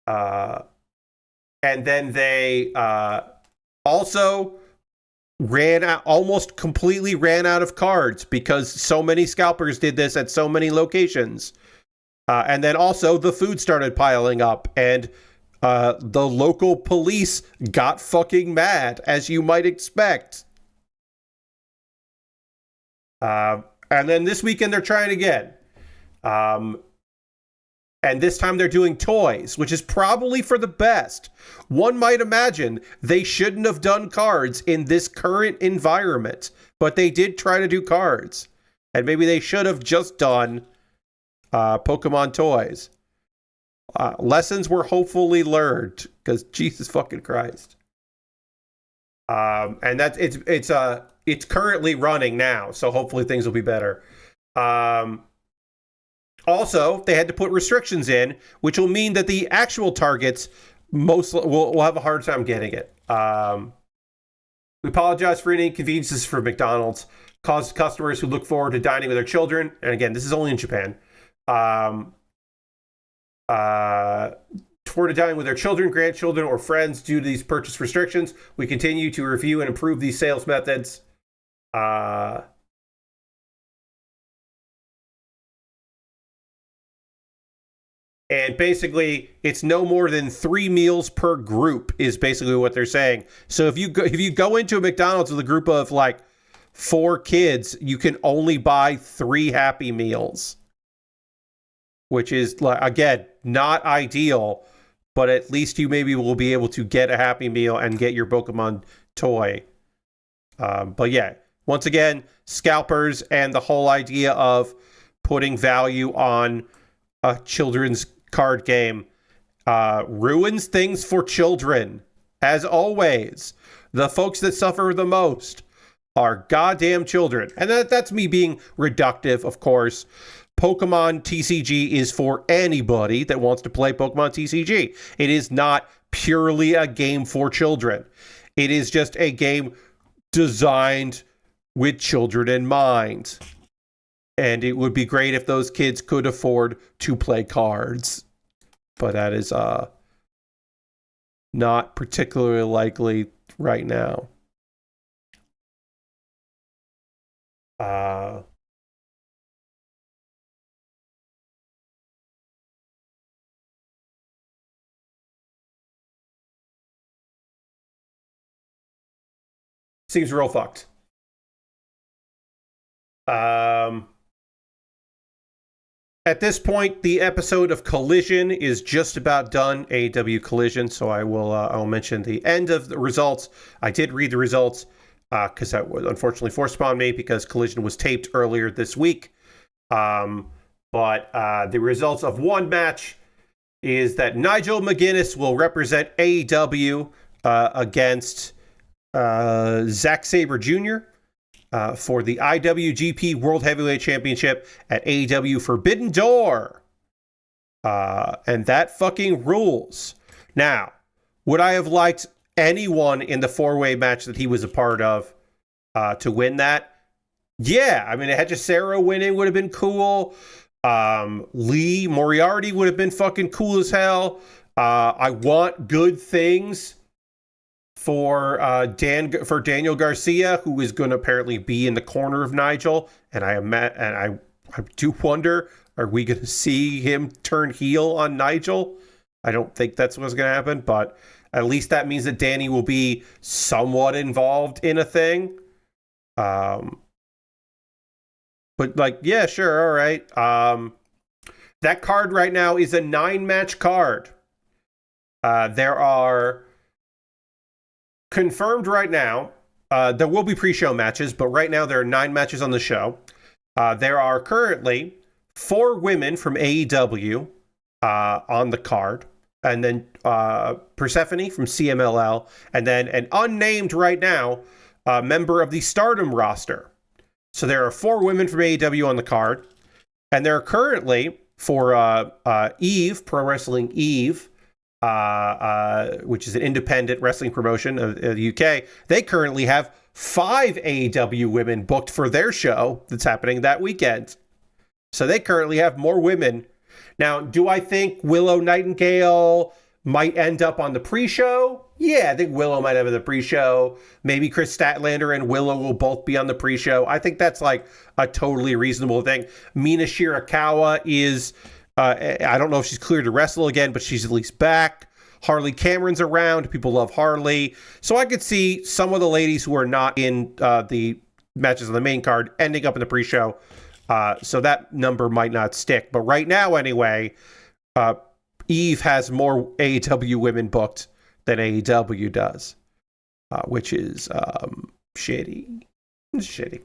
And then they also almost completely ran out of cards because so many scalpers did this at so many locations. And then also the food started piling up, and the local police got fucking mad, as you might expect. And then this weekend they're trying again. And this time they're doing toys, which is probably for the best. One might imagine they shouldn't have done cards in this current environment, but they did try to do cards. And maybe they should have just done Pokemon toys. Lessons were hopefully learned, because Jesus fucking Christ. And that's it's currently running now, so hopefully things will be better. Also, they had to put restrictions in, which will mean that the actual targets will have a hard time getting it. We apologize for any inconveniences for McDonald's caused customers who look forward to dining with their children. And again, this is only in Japan. Forward to dining with their children, grandchildren, or friends due to these purchase restrictions. We continue to review and improve these sales methods. And basically, it's no more than 3 meals per group is basically what they're saying. So if you go into a McDonald's with a group of like 4 kids, you can only buy 3 Happy Meals, which is, like, again, not ideal, but at least you maybe will be able to get a Happy Meal and get your Pokemon toy. But yeah, once again, scalpers and the whole idea of putting value on a children's card game ruins things for children. As always, the folks that suffer the most are goddamn children. And that's me being reductive, of course. Pokemon TCG is for anybody that wants to play Pokemon TCG. It is not purely a game for children. It is just a game designed with children in mind. And it would be great if those kids could afford to play cards. But that is not particularly likely right now. Seems real fucked. At this point, the episode of Collision is just about done, AEW Collision, so I will mention the end of the results. I did read the results because that was unfortunately forced upon me because Collision was taped earlier this week. But the results of one match is that Nigel McGuinness will represent AEW against Zack Sabre Jr. For the IWGP World Heavyweight Championship at AEW Forbidden Door. And that fucking rules. Now, would I have liked anyone in the four-way match that he was a part of to win that? Yeah, I mean, Hechicero winning would have been cool. Lee Moriarty would have been fucking cool as hell. I want good things for Daniel Garcia, who is going to apparently be in the corner of Nigel, and I do wonder, are we going to see him turn heel on Nigel? I don't think that's what's going to happen, but at least that means that Danny will be somewhat involved in a thing. But like, yeah, sure, all right. That card right now is a 9-match card. There are confirmed right now, there will be pre-show matches, but right now there are 9 matches on the show. There are currently 4 women from AEW on the card, and then Persephone from CMLL, and then an unnamed right now member of the Stardom roster. So there are 4 women from AEW on the card, and there are currently for Eve, Pro Wrestling Eve, which is an independent wrestling promotion of the UK. They currently have 5 AEW women booked for their show that's happening that weekend. So they currently have more women. Now, do I think Willow Nightingale might end up on the pre-show? Yeah, I think Willow might have the pre-show. Maybe Chris Statlander and Willow will both be on the pre-show. I think that's like a totally reasonable thing. Mina Shirakawa is... I don't know if she's cleared to wrestle again, but she's at least back. Harley Cameron's around. People love Harley. So I could see some of the ladies who are not in the matches on the main card ending up in the pre-show. So that number might not stick. But right now, anyway, Eve has more AEW women booked than AEW does, which is shitty. Shitty.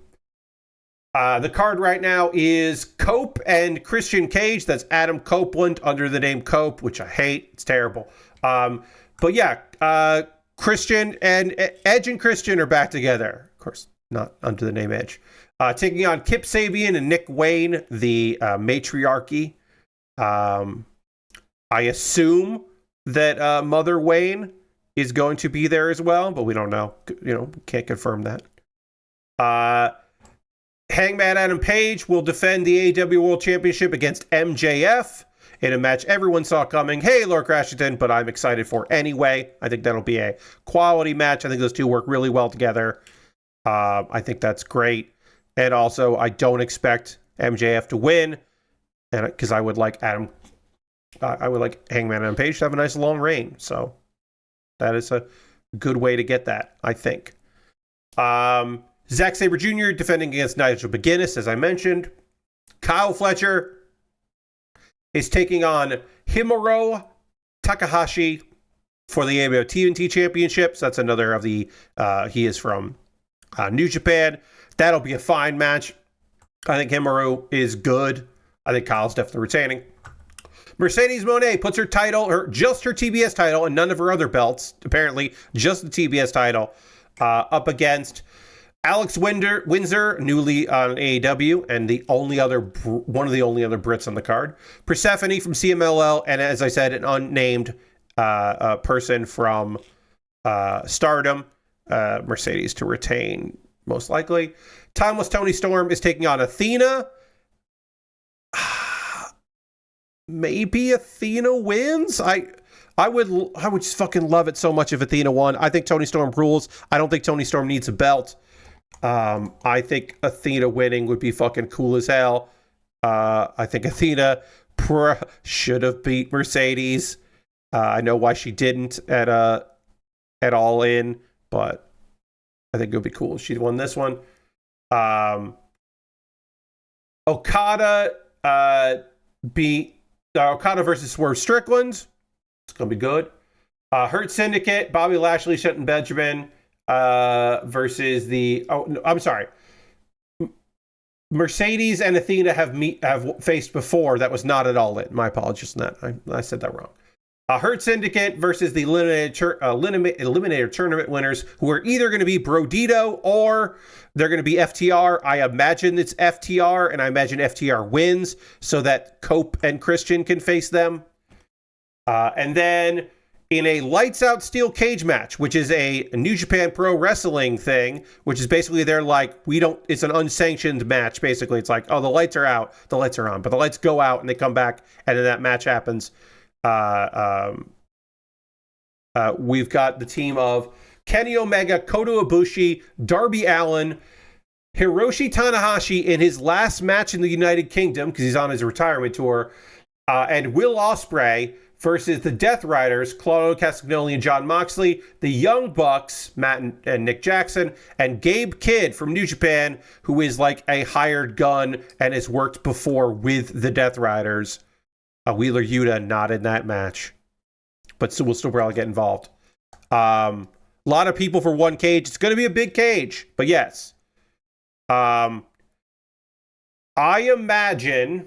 The card right now is Cope and Christian Cage. That's Adam Copeland under the name Cope, which I hate. It's terrible. But yeah, Christian and Edge and Christian are back together. Of course, not under the name Edge. Taking on Kip Sabian and Nick Wayne, the matriarchy. I assume that Mother Wayne is going to be there as well, but we don't know. Can't confirm that. Hangman Adam Page will defend the AEW World Championship against MJF in a match everyone saw coming. Hey, Lord Crashington, but I'm excited for anyway. I think that'll be a quality match. I think those two work really well together. I think that's great. And also, I don't expect MJF to win, and because I would like Hangman Adam Page to have a nice long reign. So that is a good way to get that, I think. Zack Sabre Jr. defending against Nigel McGuinness, as I mentioned. Kyle Fletcher is taking on Himuro Takahashi for the ABO TNT Championship. So that's another of the... he is from New Japan. That'll be a fine match. I think Himuro is good. I think Kyle's definitely retaining. Mercedes Moné puts her title, just her TBS title, and none of her other belts, apparently, just the TBS title, up against Alex Windsor, newly on AEW, and one of the only other Brits on the card. Persephone from CMLL, and as I said, an unnamed person from Stardom. Mercedes to retain, most likely. Timeless Tony Storm is taking on Athena. Maybe Athena wins. I would just fucking love it so much if Athena won. I think Tony Storm rules. I don't think Tony Storm needs a belt. I think Athena winning would be fucking cool as hell. I think Athena should have beat Mercedes. I know why she didn't at All In, but I think it would be cool if she won this one. Okada Okada versus Swerve Strickland. It's gonna be good. Hurt Syndicate, Bobby Lashley, Shelton Benjamin versus Mercedes and Athena have faced before. That was not at All In. My apologies on that. I said that wrong. Hurt Syndicate versus the Eliminator Tournament winners, who are either going to be Brodito or they're going to be FTR. I imagine it's FTR, and I imagine FTR wins so that Cope and Christian can face them. And then in a lights out steel cage match, which is a New Japan Pro Wrestling thing, which is basically they're like, it's an unsanctioned match. Basically, it's like, oh, the lights are out, the lights are on, but the lights go out and they come back, and then that match happens. We've got the team of Kenny Omega, Kota Ibushi, Darby Allin, Hiroshi Tanahashi in his last match in the United Kingdom because he's on his retirement tour, and Will Ospreay versus the Death Riders, Claudio Castagnoli and Jon Moxley, the Young Bucks, Matt and Nick Jackson, and Gabe Kidd from New Japan, who is like a hired gun and has worked before with the Death Riders. Wheeler Yuta not in that match, but we'll still probably get involved. A lot of people for one cage. It's going to be a big cage, but yes. I imagine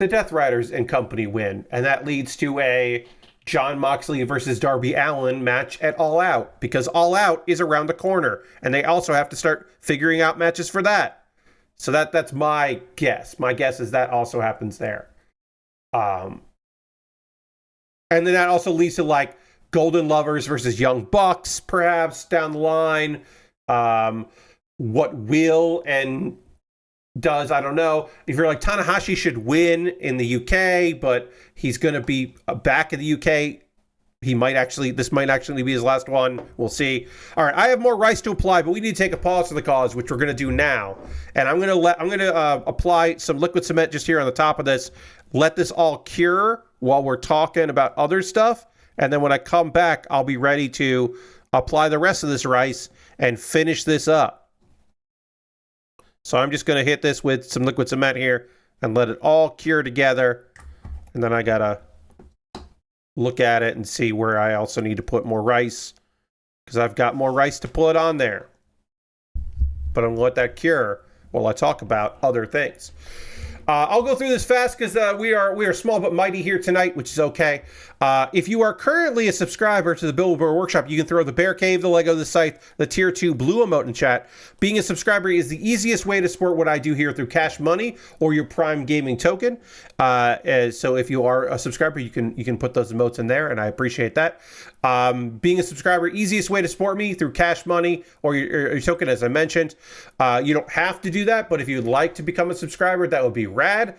the Death Riders and company win, and that leads to a Jon Moxley versus Darby Allin match at All Out, because All Out is around the corner, and they also have to start figuring out matches for that. So that's my guess. My guess is that also happens there. And then that also leads to like Golden Lovers versus Young Bucks, perhaps down the line. What Will and does, I don't know. If you're like, Tanahashi should win in the UK, but he's going to be back in the UK. This might actually be his last one. We'll see. All right, I have more rice to apply, but we need to take a pause for the cause, which we're going to do now. And I'm going to apply some liquid cement just here on the top of this. Let this all cure while we're talking about other stuff. And then when I come back, I'll be ready to apply the rest of this rice and finish this up. So I'm just going to hit this with some liquid cement here and let it all cure together. And then I got to look at it and see where I also need to put more rice, because I've got more rice to put on there. But I'm going to let that cure while I talk about other things. I'll go through this fast because we are small but mighty here tonight, which is okay. If you are currently a subscriber to the Baer Workshop, you can throw the Bear Cave, the Lego, the Scythe, the Tier 2 blue emote in chat. Being a subscriber is the easiest way to support what I do here through Cash Money or your Prime Gaming token. So if you are a subscriber, you can put those emotes in there, and I appreciate that. Being a subscriber, easiest way to support me through Cash Money or your token, as I mentioned. You don't have to do that, but if you'd like to become a subscriber, that would be rad.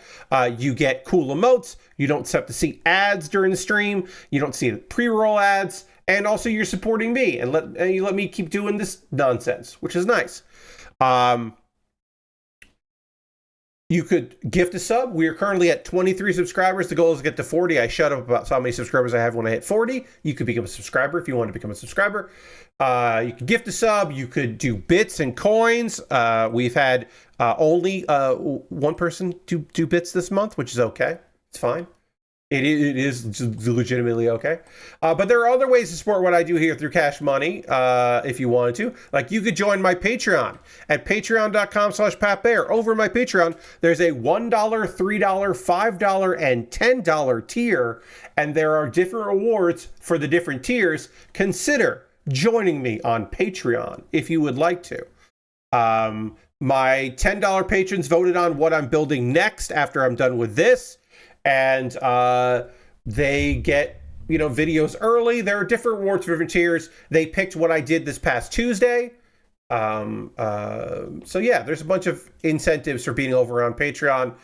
You get cool emotes. You don't have to see ads during the stream. You don't see the pre-roll ads. And also you're supporting me and you let me keep doing this nonsense, which is nice. You could gift a sub. We are currently at 23 subscribers. The goal is to get to 40. I shut up about how many subscribers I have when I hit 40. You could become a subscriber if you want to become a subscriber. You could gift a sub. You could do bits and coins. We've had only one person do bits this month, which is okay. It's fine. It is legitimately okay. But there are other ways to support what I do here through Cash Money, if you wanted to. Like, you could join my Patreon at patreon.com/PatBear. Over my Patreon, there's a $1, $3, $5, and $10 tier, and there are different rewards for the different tiers. Consider joining me on Patreon if you would like to. My $10 patrons voted on what I'm building next after I'm done with this, and they get videos early. There are different rewards for different tiers. They picked what I did this past Tuesday. So yeah, there's a bunch of incentives for being over on Patreon.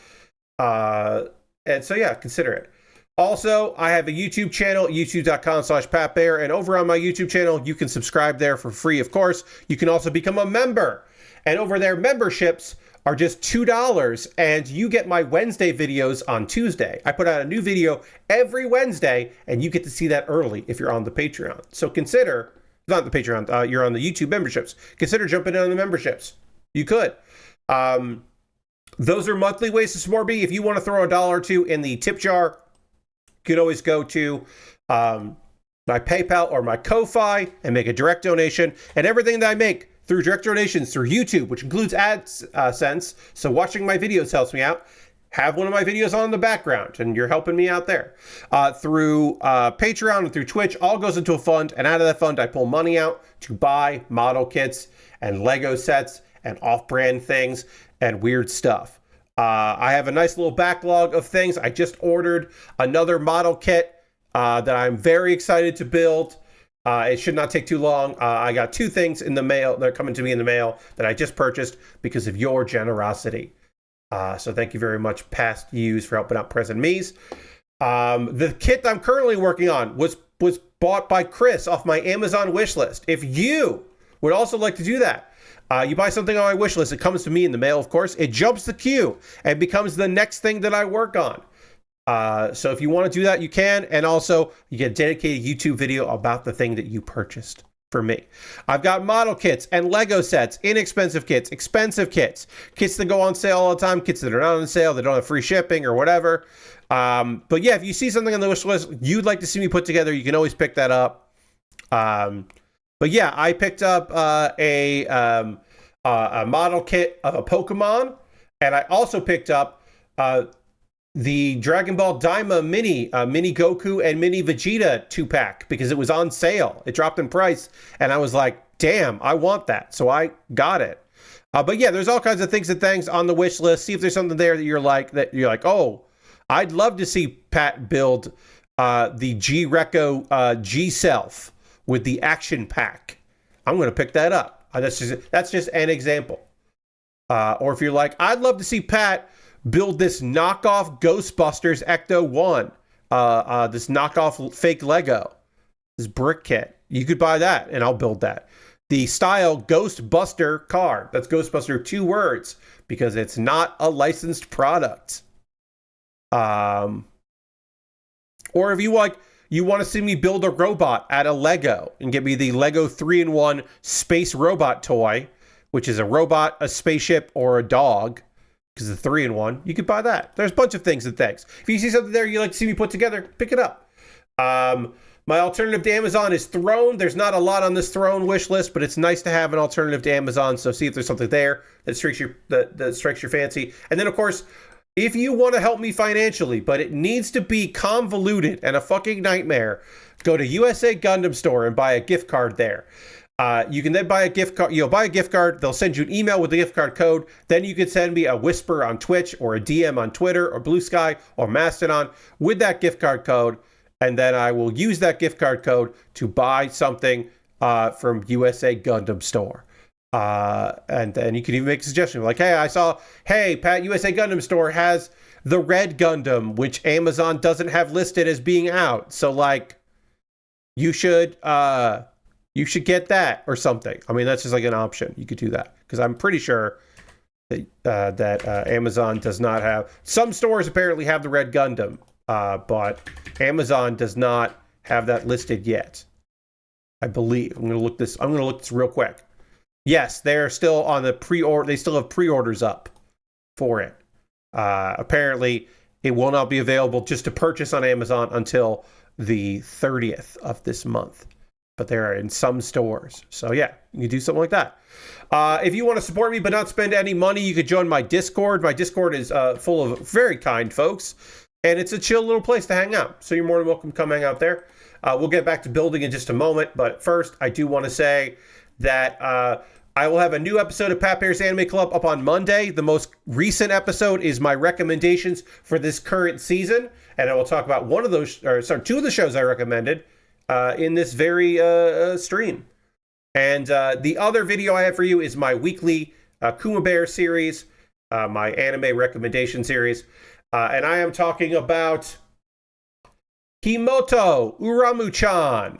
And so yeah, consider it. Also, I have a YouTube channel, youtube.com/PatBaer, and over on my YouTube channel, you can subscribe there for free, of course. You can also become a member. And over there, memberships are just $2, and you get my Wednesday videos on Tuesday. I put out a new video every Wednesday, and you get to see that early if you're on the Patreon. So consider, not the Patreon, you're on the YouTube memberships. Consider jumping in on the memberships. You could. Those are monthly ways to support me. If you want to throw $1 or $2 in the tip jar, you can always go to my PayPal or my Ko-Fi and make a direct donation. And everything that I make through direct donations through YouTube, which includes AdSense, so watching my videos helps me out. Have one of my videos on in the background, and you're helping me out there. Through Patreon and through Twitch, all goes into a fund, and out of that fund, I pull money out to buy model kits and Lego sets and off-brand things and weird stuff. I have a nice little backlog of things. I just ordered another model kit that I'm very excited to build. It should not take too long. I got 2 things in the mail. They're coming to me in the mail that I just purchased because of your generosity. So thank you very much, past yous, for helping out present me's. The kit I'm currently working on was bought by Chris off my Amazon wish list. If you would also like to do that, you buy something on my wish list, it comes to me in the mail, of course. It jumps the queue and becomes the next thing that I work on. So if you want to do that, you can. And also, you get a dedicated YouTube video about the thing that you purchased for me. I've got model kits and Lego sets, inexpensive kits, expensive kits, kits that go on sale all the time, kits that are not on sale, that don't have free shipping or whatever. But yeah, if you see something on the wish list you'd like to see me put together, you can always pick that up. But yeah, I picked up a model kit of a Pokemon, and I also picked up the Dragon Ball Daima Mini Goku and Mini Vegeta 2-pack because it was on sale. It dropped in price, and I was like, damn, I want that. So I got it. But yeah, there's all kinds of things on the wish list. See if there's something there that you're like, oh, I'd love to see Pat build the G-Reco G-Self with the action pack. I'm going to pick that up. That's just an example. Or if you're like, I'd love to see Pat build this knockoff Ghostbusters Ecto 1. This knockoff fake Lego. This brick kit. You could buy that, and I'll build that. The style Ghostbuster card. That's Ghostbuster 2 words, because it's not a licensed product. Or if you want to see me build a robot out of Lego and get me the Lego 3-in-1 space robot toy, which is a robot, a spaceship, or a dog, because the 3-in-1, you could buy that. There's a bunch of things and things. If you see something there you'd like to see me put together, pick it up. My alternative to Amazon is Throne. There's not a lot on this Throne wish list, but it's nice to have an alternative to Amazon, so see if there's something there that strikes your fancy. And then, of course, if you want to help me financially, but it needs to be convoluted and a fucking nightmare, go to USA Gundam Store and buy a gift card there. You can then buy a gift card. You'll buy a gift card. They'll send you an email with the gift card code. Then you can send me a whisper on Twitch or a DM on Twitter or Blue Sky or Mastodon with that gift card code. And then I will use that gift card code to buy something from USA Gundam Store. And then you can even make a suggestion like, hey, Pat, USA Gundam Store has the Red Gundam, which Amazon doesn't have listed as being out. So like, you should get that or something. I mean, that's just like an option. You could do that because I'm pretty sure that Amazon does not have. Some stores apparently have the Red Gundam, but Amazon does not have that listed yet. I believe. I'm gonna look this real quick. Yes, they're still on the pre-order. They still have pre-orders up for it. Apparently, it will not be available just to purchase on Amazon until the 30th of this month. But they're in some stores. So yeah, you can do something like that. If you want to support me but not spend any money, you could join my Discord. My Discord is full of very kind folks. And it's a chill little place to hang out. So you're more than welcome to come hang out there. We'll get back to building in just a moment, but first, I do want to say that I will have a new episode of Pat Baer's Anime Club up on Monday. The most recent episode is my recommendations for this current season, and I will talk about two of the shows I recommended in this very stream. And the other video I have for you is my weekly Kuma Baer series, my anime recommendation series, and I am talking about Himoto Uramu-chan,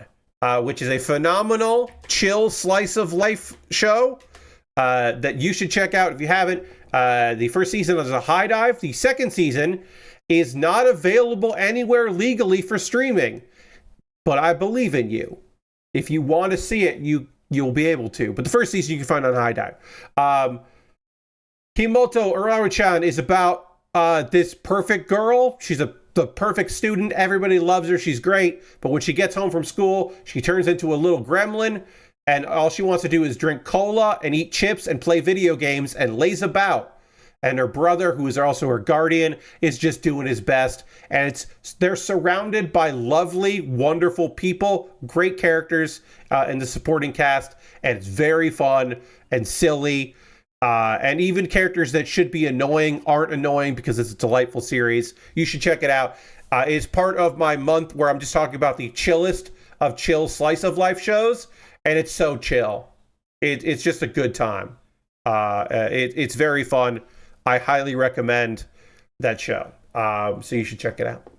which is a phenomenal, chill slice of life show that you should check out if you haven't. The first season was a high dive. The second season is not available anywhere legally for streaming, but I believe in you. If you want to see it, you'll be able to. But the first season you can find on high dive. Himoto Uramu-chan is about this perfect girl. She's the perfect student. Everybody loves her. She's great. But when she gets home from school, she turns into a little gremlin, and all she wants to do is drink cola and eat chips and play video games and lays about. And her brother, who is also her guardian, is just doing his best. And they're surrounded by lovely, wonderful people, great characters in the supporting cast. And it's very fun and silly. And even characters that should be annoying aren't annoying because it's a delightful series. You should check it out. It's part of my month where I'm just talking about the chillest of chill slice of life shows. And it's so chill. It's just a good time. It's very fun. I highly recommend that show. So you should check it out.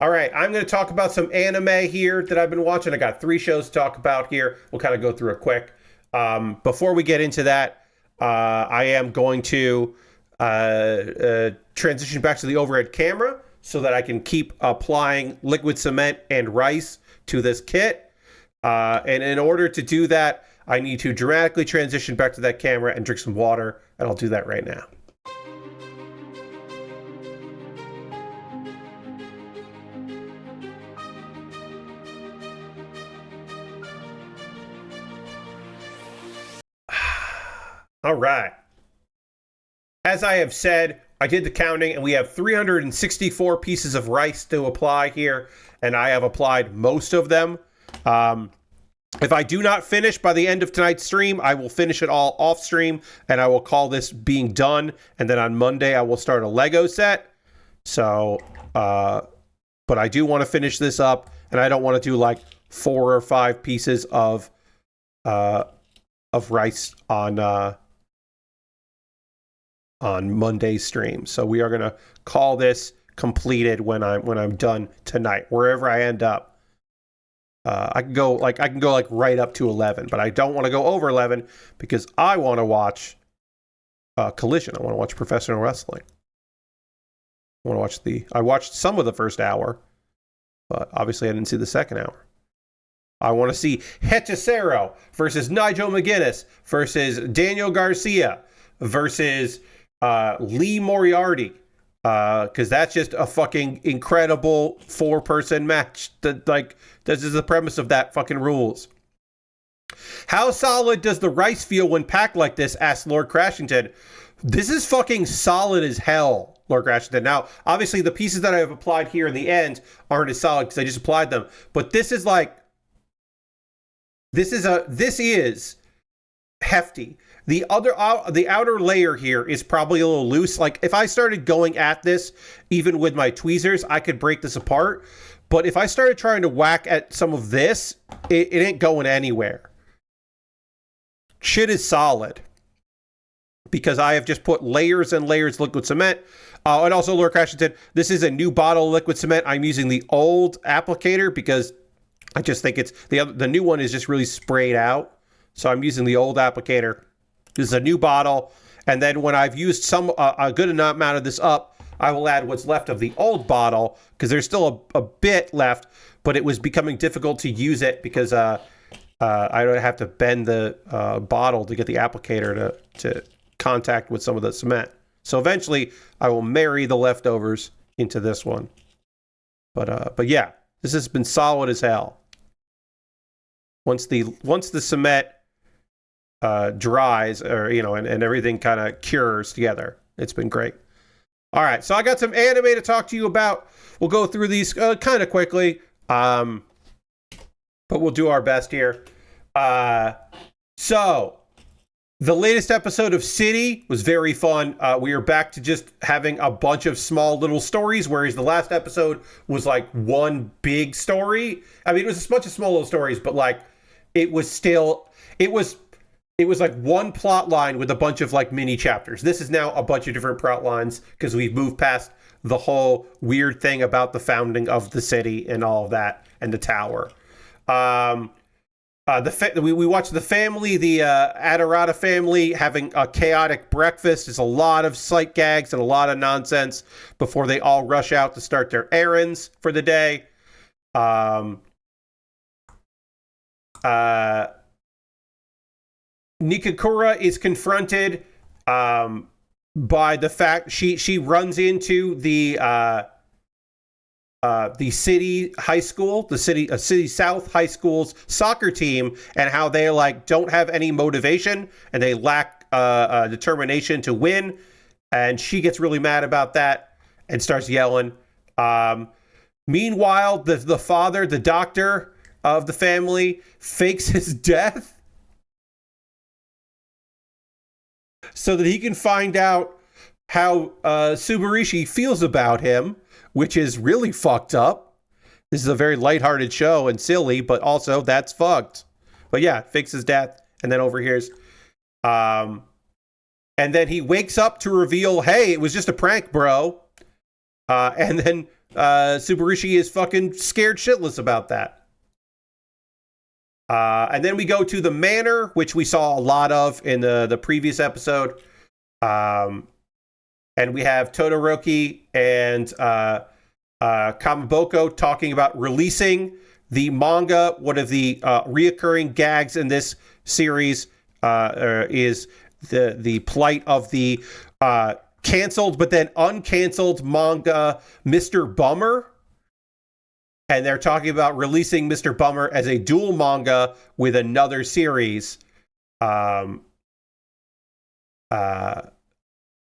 All right, I'm going to talk about some anime here that I've been watching. I got 3 shows to talk about here. We'll kind of go through it quick. Before we get into that, I am going to transition back to the overhead camera so that I can keep applying liquid cement and rice to this kit. And in order to do that, I need to dramatically transition back to that camera and drink some water, and I'll do that right now. All right. As I have said, I did the counting, and we have 364 pieces of rice to apply here, and I have applied most of them. If I do not finish by the end of tonight's stream, I will finish it all off stream, and I will call this being done, and then on Monday I will start a Lego set. So, but I do want to finish this up, and I don't want to do like 4 or 5 pieces of rice on Monday's stream. So we are going to call this completed when I'm done tonight, wherever I end up. I can go right up to 11, but I don't want to go over 11 because I want to watch Collision. I want to watch professional wrestling. I watched some of the first hour, but obviously I didn't see the second hour. I want to see Hechicero versus Nigel McGuinness versus Daniel Garcia versus Lee Moriarty. Because that's just a fucking incredible 4-person match. This is the premise of that fucking rules. How solid does the rice feel when packed like this? Asked Lord Crashington. This is fucking solid as hell, Lord Crashington. Now, obviously, the pieces that I have applied here in the end aren't as solid because I just applied them. But this is hefty. The outer layer here is probably a little loose. Like, if I started going at this, even with my tweezers, I could break this apart. But if I started trying to whack at some of this, it ain't going anywhere. Shit is solid. Because I have just put layers and layers of liquid cement. And also, Lord Crashington, this is a new bottle of liquid cement. I'm using the old applicator because I just think it's... The new one is just really sprayed out. So I'm using the old applicator. This is a new bottle, and then when I've used a good amount of this up, I will add what's left of the old bottle, because there's still a bit left, but it was becoming difficult to use it because I don't have to bend the bottle to get the applicator to contact with some of the cement. So eventually, I will marry the leftovers into this one. But yeah, this has been solid as hell. Once the cement dries, or and everything kind of cures together, it's been great. All right, so I got some anime to talk to you about. We'll go through these kind of quickly. but we'll do our best here. So, the latest episode of City was very fun. We are back to just having a bunch of small little stories, whereas the last episode was like one big story. I mean, it was a bunch of small little stories, but like it was like one plot line with a bunch of like mini chapters. This is now a bunch of different plot lines because we've moved past the whole weird thing about the founding of the city and all of that and the tower. We watched the family, the Adarata family, having a chaotic breakfast. There's a lot of sight gags and a lot of nonsense before they all rush out to start their errands for the day. Nikakura is confronted by the fact she runs into the city high school, the city South high school's soccer team, and how they like don't have any motivation and they lack determination to win. And she gets really mad about that and starts yelling. Meanwhile, the father, the doctor of the family, fakes his death so that he can find out how Subarishi feels about him, which is really fucked up. This is a very lighthearted show and silly, but also that's fucked. But yeah, fakes his death and then overhears. And then he wakes up to reveal, hey, it was just a prank, bro. And then Subarishi is fucking scared shitless about that. And then we go to the manor, which we saw a lot of in the previous episode. And we have Todoroki and Kamaboko talking about releasing the manga. One of the reoccurring gags in this series is the plight of the canceled but then uncanceled manga Mr. Bummer. And they're talking about releasing Mr. Bummer as a dual manga with another series.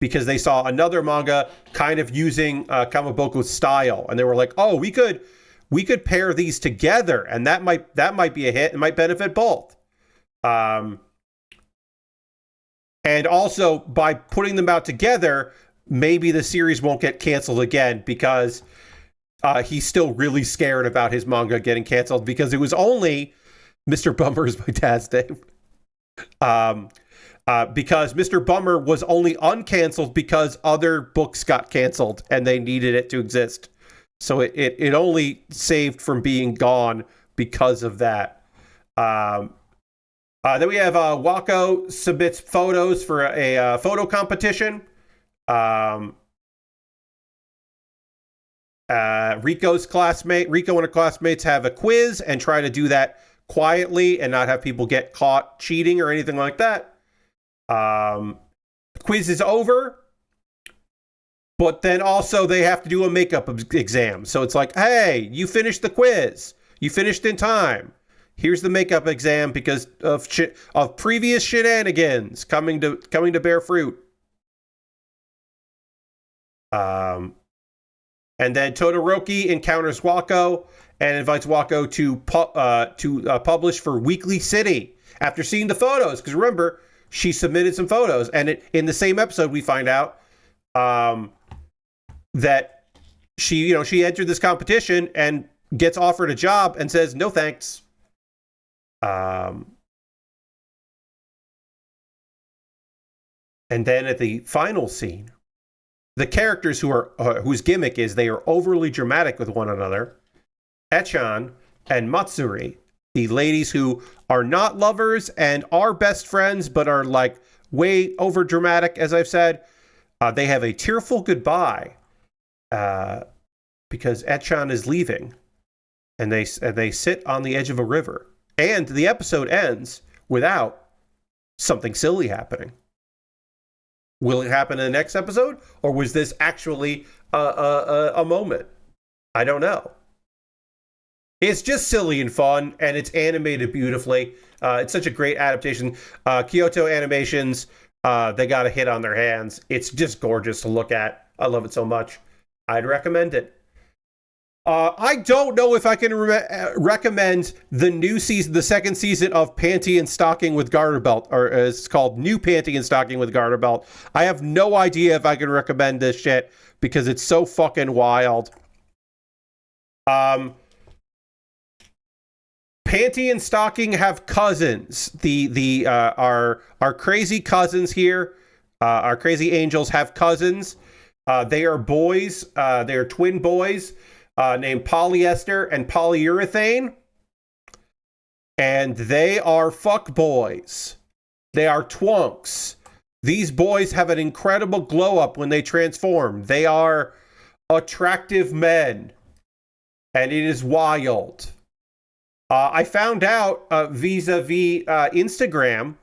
Because they saw another manga kind of using Kamaboko's style. And they were like, oh, we could pair these together. And that might be a hit. It might benefit both. And also, by putting them out together, maybe the series won't get canceled again because he's still really scared about his manga getting canceled because it was only Mr. Bummer is my dad's name. Because Mr. Bummer was only uncanceled because other books got canceled and they needed it to exist. So it only saved from being gone because of that. Then we have Wako submits photos for a photo competition. Rico and her classmates have a quiz and try to do that quietly and not have people get caught cheating or anything like that. Quiz is over, but then also they have to do a makeup exam. So it's like, hey, you finished the quiz. You finished in time. Here's the makeup exam because of previous shenanigans coming to bear fruit. And then Todoroki encounters Wako and invites Wako to publish for Weekly City after seeing the photos. Because remember, she submitted some photos, and in the same episode we find out that she entered this competition and gets offered a job and says no thanks. And then at the final scene, the characters whose gimmick is they are overly dramatic with one another, Echan and Matsuri, the ladies who are not lovers and are best friends but are like way over dramatic, as I've said, they have a tearful goodbye because Echan is leaving, and they sit on the edge of a river, and the episode ends without something silly happening. Will it happen in the next episode, or was this actually a moment? I don't know. It's just silly and fun, and it's animated beautifully. It's such a great adaptation. Kyoto Animations, they got a hit on their hands. It's just gorgeous to look at. I love it so much. I'd recommend it. I don't know if I can recommend the new season, the second season of Panty and Stocking with Garterbelt, or it's called New Panty and Stocking with Garterbelt. I have no idea if I can recommend this shit because it's so fucking wild. Panty and Stocking have cousins. Our crazy cousins here, our crazy angels have cousins. They are boys. They are twin boys. Named polyester and polyurethane, and they are fuck boys. They are twunks. These boys have an incredible glow up when they transform. They are attractive men, and it is wild. I found out vis-a-vis Instagram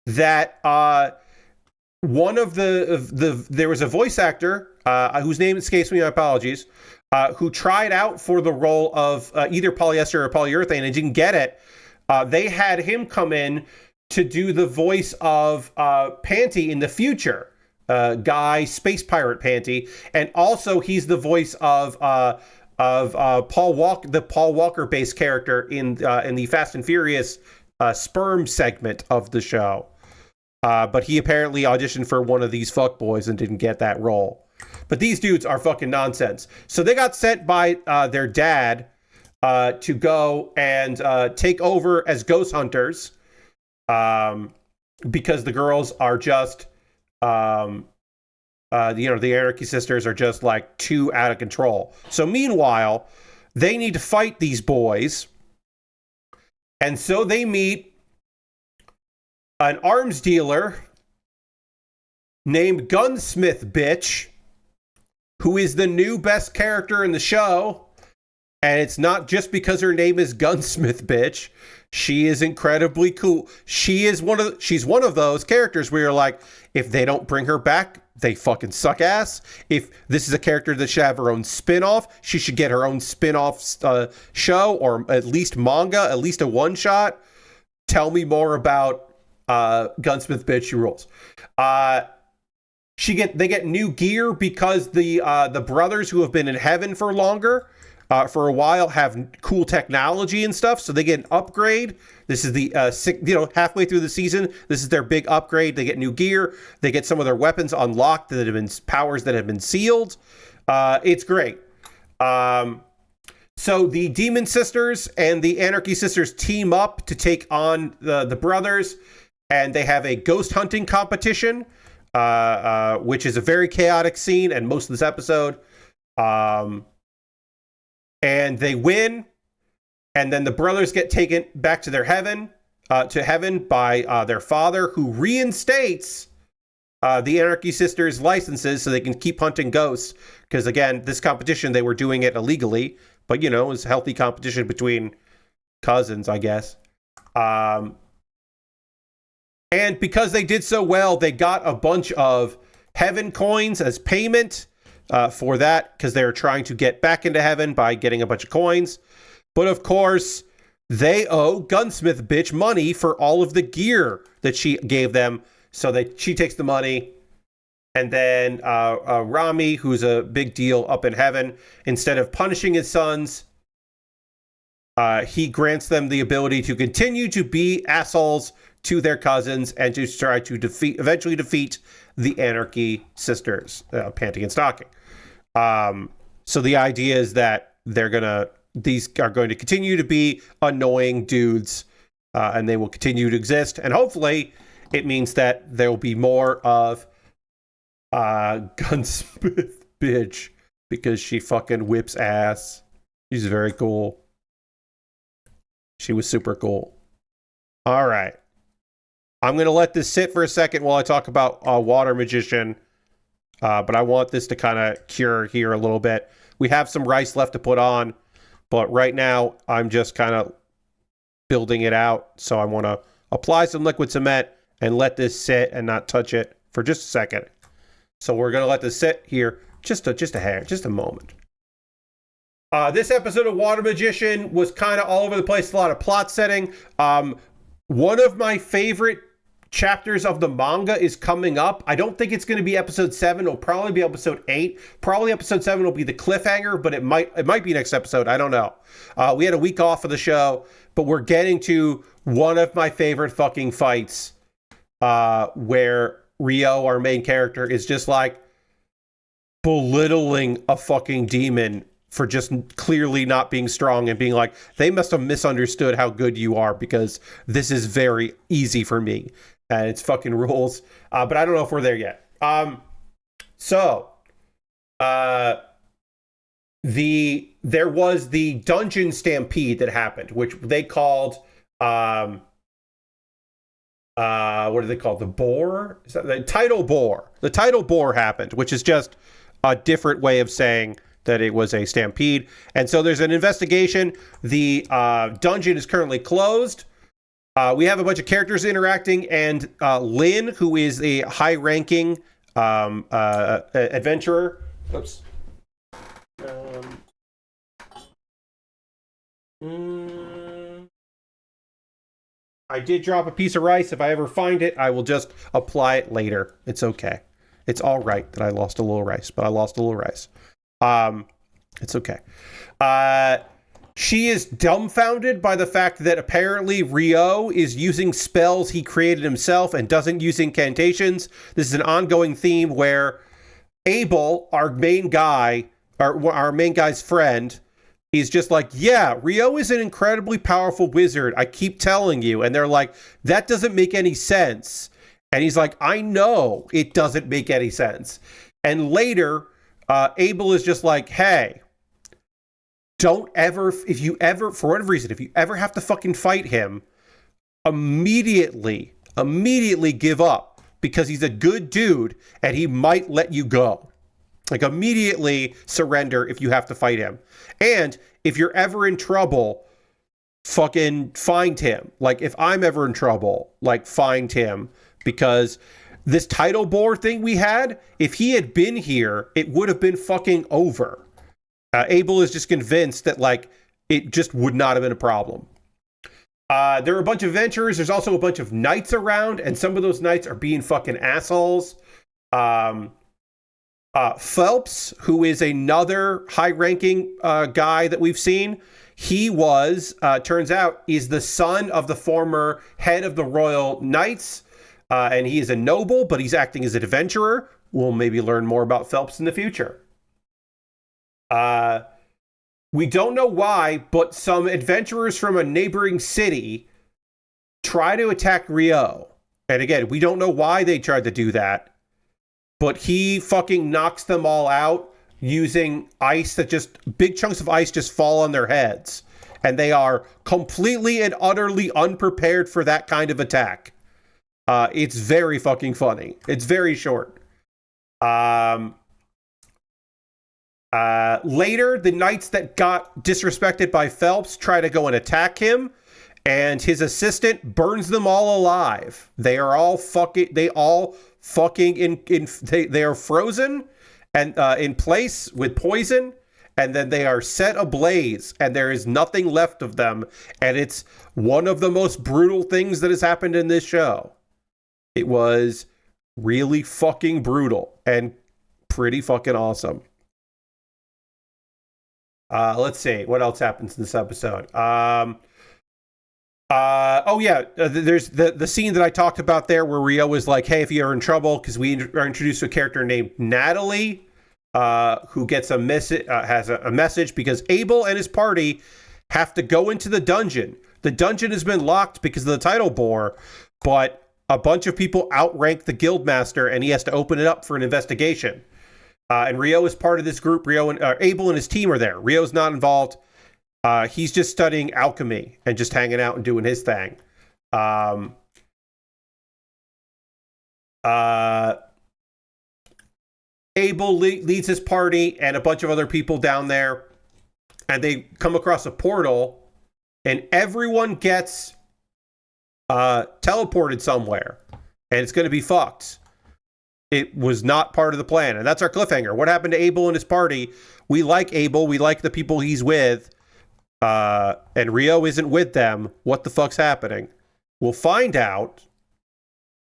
that one of there was a voice actor whose name escapes me. My apologies. Who tried out for the role of either polyester or polyurethane and didn't get it. They had him come in to do the voice of Panty in the future, Guy Space Pirate Panty, and also he's the voice of Paul Walker, the Paul Walker based character in the Fast and Furious sperm segment of the show. But he apparently auditioned for one of these fuckboys and didn't get that role. But these dudes are fucking nonsense. So they got sent by their dad to go and take over as ghost hunters because the girls are just, the Anarchy Sisters are just like too out of control. So meanwhile, they need to fight these boys. And so they meet an arms dealer named Gunsmith Bitch, who is the new best character in the show. And it's not just because her name is Gunsmith Bitch. She is incredibly cool. She's one of those characters where you're like, if they don't bring her back, they fucking suck ass. If this is a character that should have her own spin-off, she should get her own spin-off show, or at least manga, at least a one-shot. Tell me more about Gunsmith Bitch. She rules. They get new gear because the brothers who have been in heaven for longer, for a while, have cool technology and stuff, so they get an upgrade. This is the halfway through the season. This is their big upgrade. They get new gear. They get some of their weapons unlocked that have been powers that have been sealed. It's great. So the Demon Sisters and the Anarchy Sisters team up to take on the brothers, and they have a ghost hunting competition. Which is a very chaotic scene and most of this episode. And they win, and then the brothers get taken back to their heaven by their father, who reinstates the Anarchy Sisters' licenses so they can keep hunting ghosts. Because again, this competition, they were doing it illegally, but it was healthy competition between cousins, I guess. And because they did so well, they got a bunch of heaven coins as payment for that, because they're trying to get back into heaven by getting a bunch of coins. But of course, they owe Gunsmith Bitch money for all of the gear that she gave them. So she takes the money. And then Rami, who's a big deal up in heaven, instead of punishing his sons, he grants them the ability to continue to be assholes to their cousins and to try to eventually defeat the Anarchy Sisters, Panty and Stocking. So the idea is that these are going to continue to be annoying dudes, and they will continue to exist. And hopefully it means that there will be more of Gunsmith Bitch, because she fucking whips ass. She's very cool. She was super cool. All right. I'm going to let this sit for a second while I talk about Water Magician. But I want this to kind of cure here a little bit. We have some rice left to put on, but right now I'm just kind of building it out. So I want to apply some liquid cement and let this sit and not touch it for just a second. So we're going to let this sit here just a moment. This episode of Water Magician was kind of all over the place, a lot of plot setting. One of my favorite chapters of the manga is coming up. I don't think it's going to be episode 7. It'll probably be episode 8. Probably episode 7 will be the cliffhanger, but it might be next episode. I don't know. We had a week off of the show, but we're getting to one of my favorite fucking fights, where Ryo, our main character, is just like belittling a fucking demon for just clearly not being strong and being like, they must have misunderstood how good you are because this is very easy for me. And it's fucking rules. But I don't know if we're there yet. There was the dungeon stampede that happened, which they called, what do they call it? The boar? Is that the tidal boar? The tidal boar happened, which is just a different way of saying that it was a stampede. And so there's an investigation. The dungeon is currently closed. We have a bunch of characters interacting, and Lynn, who is a high-ranking adventurer. Oops. I did drop a piece of rice. If I ever find it, I will just apply it later. It's okay. It's all right that I lost a little rice, but I lost a little rice. It's okay. She is dumbfounded by the fact that apparently Ryo is using spells he created himself and doesn't use incantations. This is an ongoing theme where Abel, our main guy, our main guy's friend, is just like, yeah, Ryo is an incredibly powerful wizard. I keep telling you. And they're like, that doesn't make any sense. And he's like, I know it doesn't make any sense. And later, Abel is just like, hey, don't ever, if you ever, for whatever reason, if you ever have to fucking fight him, immediately give up, because he's a good dude and he might let you go. Like, immediately surrender if you have to fight him. And if you're ever in trouble, fucking find him. Like, if I'm ever in trouble, like, find him. Because this tidal boar thing we had, if he had been here, it would have been fucking over. Abel is just convinced that, like, it just would not have been a problem. There are a bunch of adventurers. There's also a bunch of knights around, and some of those knights are being fucking assholes. Phelps, who is another high-ranking guy that we've seen, he was, turns out, is the son of the former head of the Royal Knights, and he is a noble, but he's acting as an adventurer. We'll maybe learn more about Phelps in the future. We don't know why, but some adventurers from a neighboring city try to attack Ryo. And again, we don't know why they tried to do that. But he fucking knocks them all out using ice that just, big chunks of ice just fall on their heads. And they are completely and utterly unprepared for that kind of attack. It's very fucking funny. It's very short. Later, the knights that got disrespected by Phelps try to go and attack him. And his assistant burns them all alive. They are all fucking, they are frozen and in place with poison, and then they are set ablaze, and there is nothing left of them. And it's one of the most brutal things that has happened in this show. It was really fucking brutal and pretty fucking awesome. Let's see what else happens in this episode. There's the scene that I talked about there where Ryo was like, hey, if you're in trouble, because we are introduced to a character named Natalie, who gets a has a message because Abel and his party have to go into the dungeon. The dungeon has been locked because of the tidal boar, but a bunch of people outrank the guildmaster, and he has to open it up for an investigation. And Ryo is part of this group. Abel and his team are there. Ryo's not involved. He's just studying alchemy and just hanging out and doing his thing. Abel leads his party and a bunch of other people down there, and they come across a portal, and everyone gets teleported somewhere, and it's going to be fucked. It was not part of the plan, and that's our cliffhanger. What happened to Abel and his party? We like Abel. We like the people he's with. And Ryo isn't with them. What the fuck's happening? We'll find out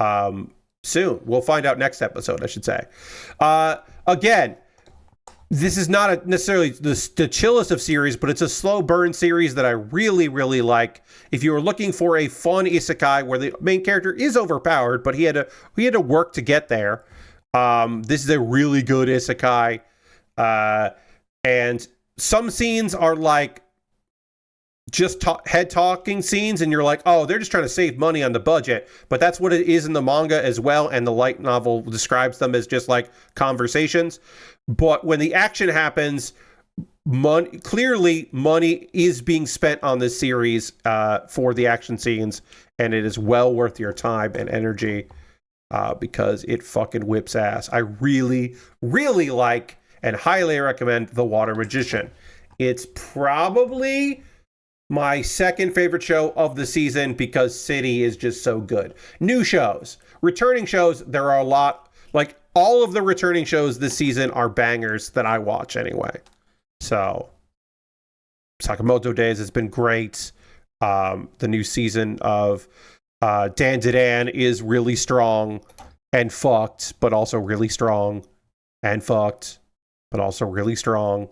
soon. We'll find out next episode, I should say. Again, this is not necessarily the chillest of series, but it's a slow burn series that I really, really like. If you were looking for a fun isekai where the main character is overpowered, but he had to work to get there, this is a really good isekai. And some scenes are like just head talking scenes, and you're like, oh, they're just trying to save money on the budget. But that's what it is in the manga as well, and the light novel describes them as just like conversations. But when the action happens, clearly money is being spent on this series for the action scenes, and it is well worth your time and energy because it fucking whips ass. I really, really like and highly recommend The Water Magician. It's probably my second favorite show of the season because City is just so good. New shows, returning shows, there are a lot. Like, all of the returning shows this season are bangers that I watch anyway. So, Sakamoto Days has been great. The new season of Dan Dan is really strong and fucked, but also really strong. And fucked, but also really strong.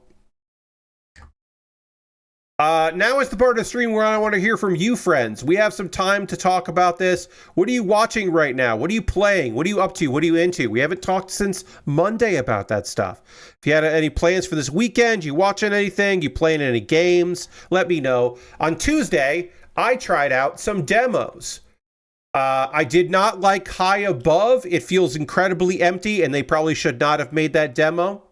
Now is the part of the stream where I want to hear from you, friends. We have some time to talk about this. What are you watching right now? What are you playing? What are you up to? What are you into? We haven't talked since Monday about that stuff. If you had any plans for this weekend, you watching anything, you playing any games, let me know. On Tuesday, I tried out some demos. I did not like High Above. It feels incredibly empty, and they probably should not have made that demo.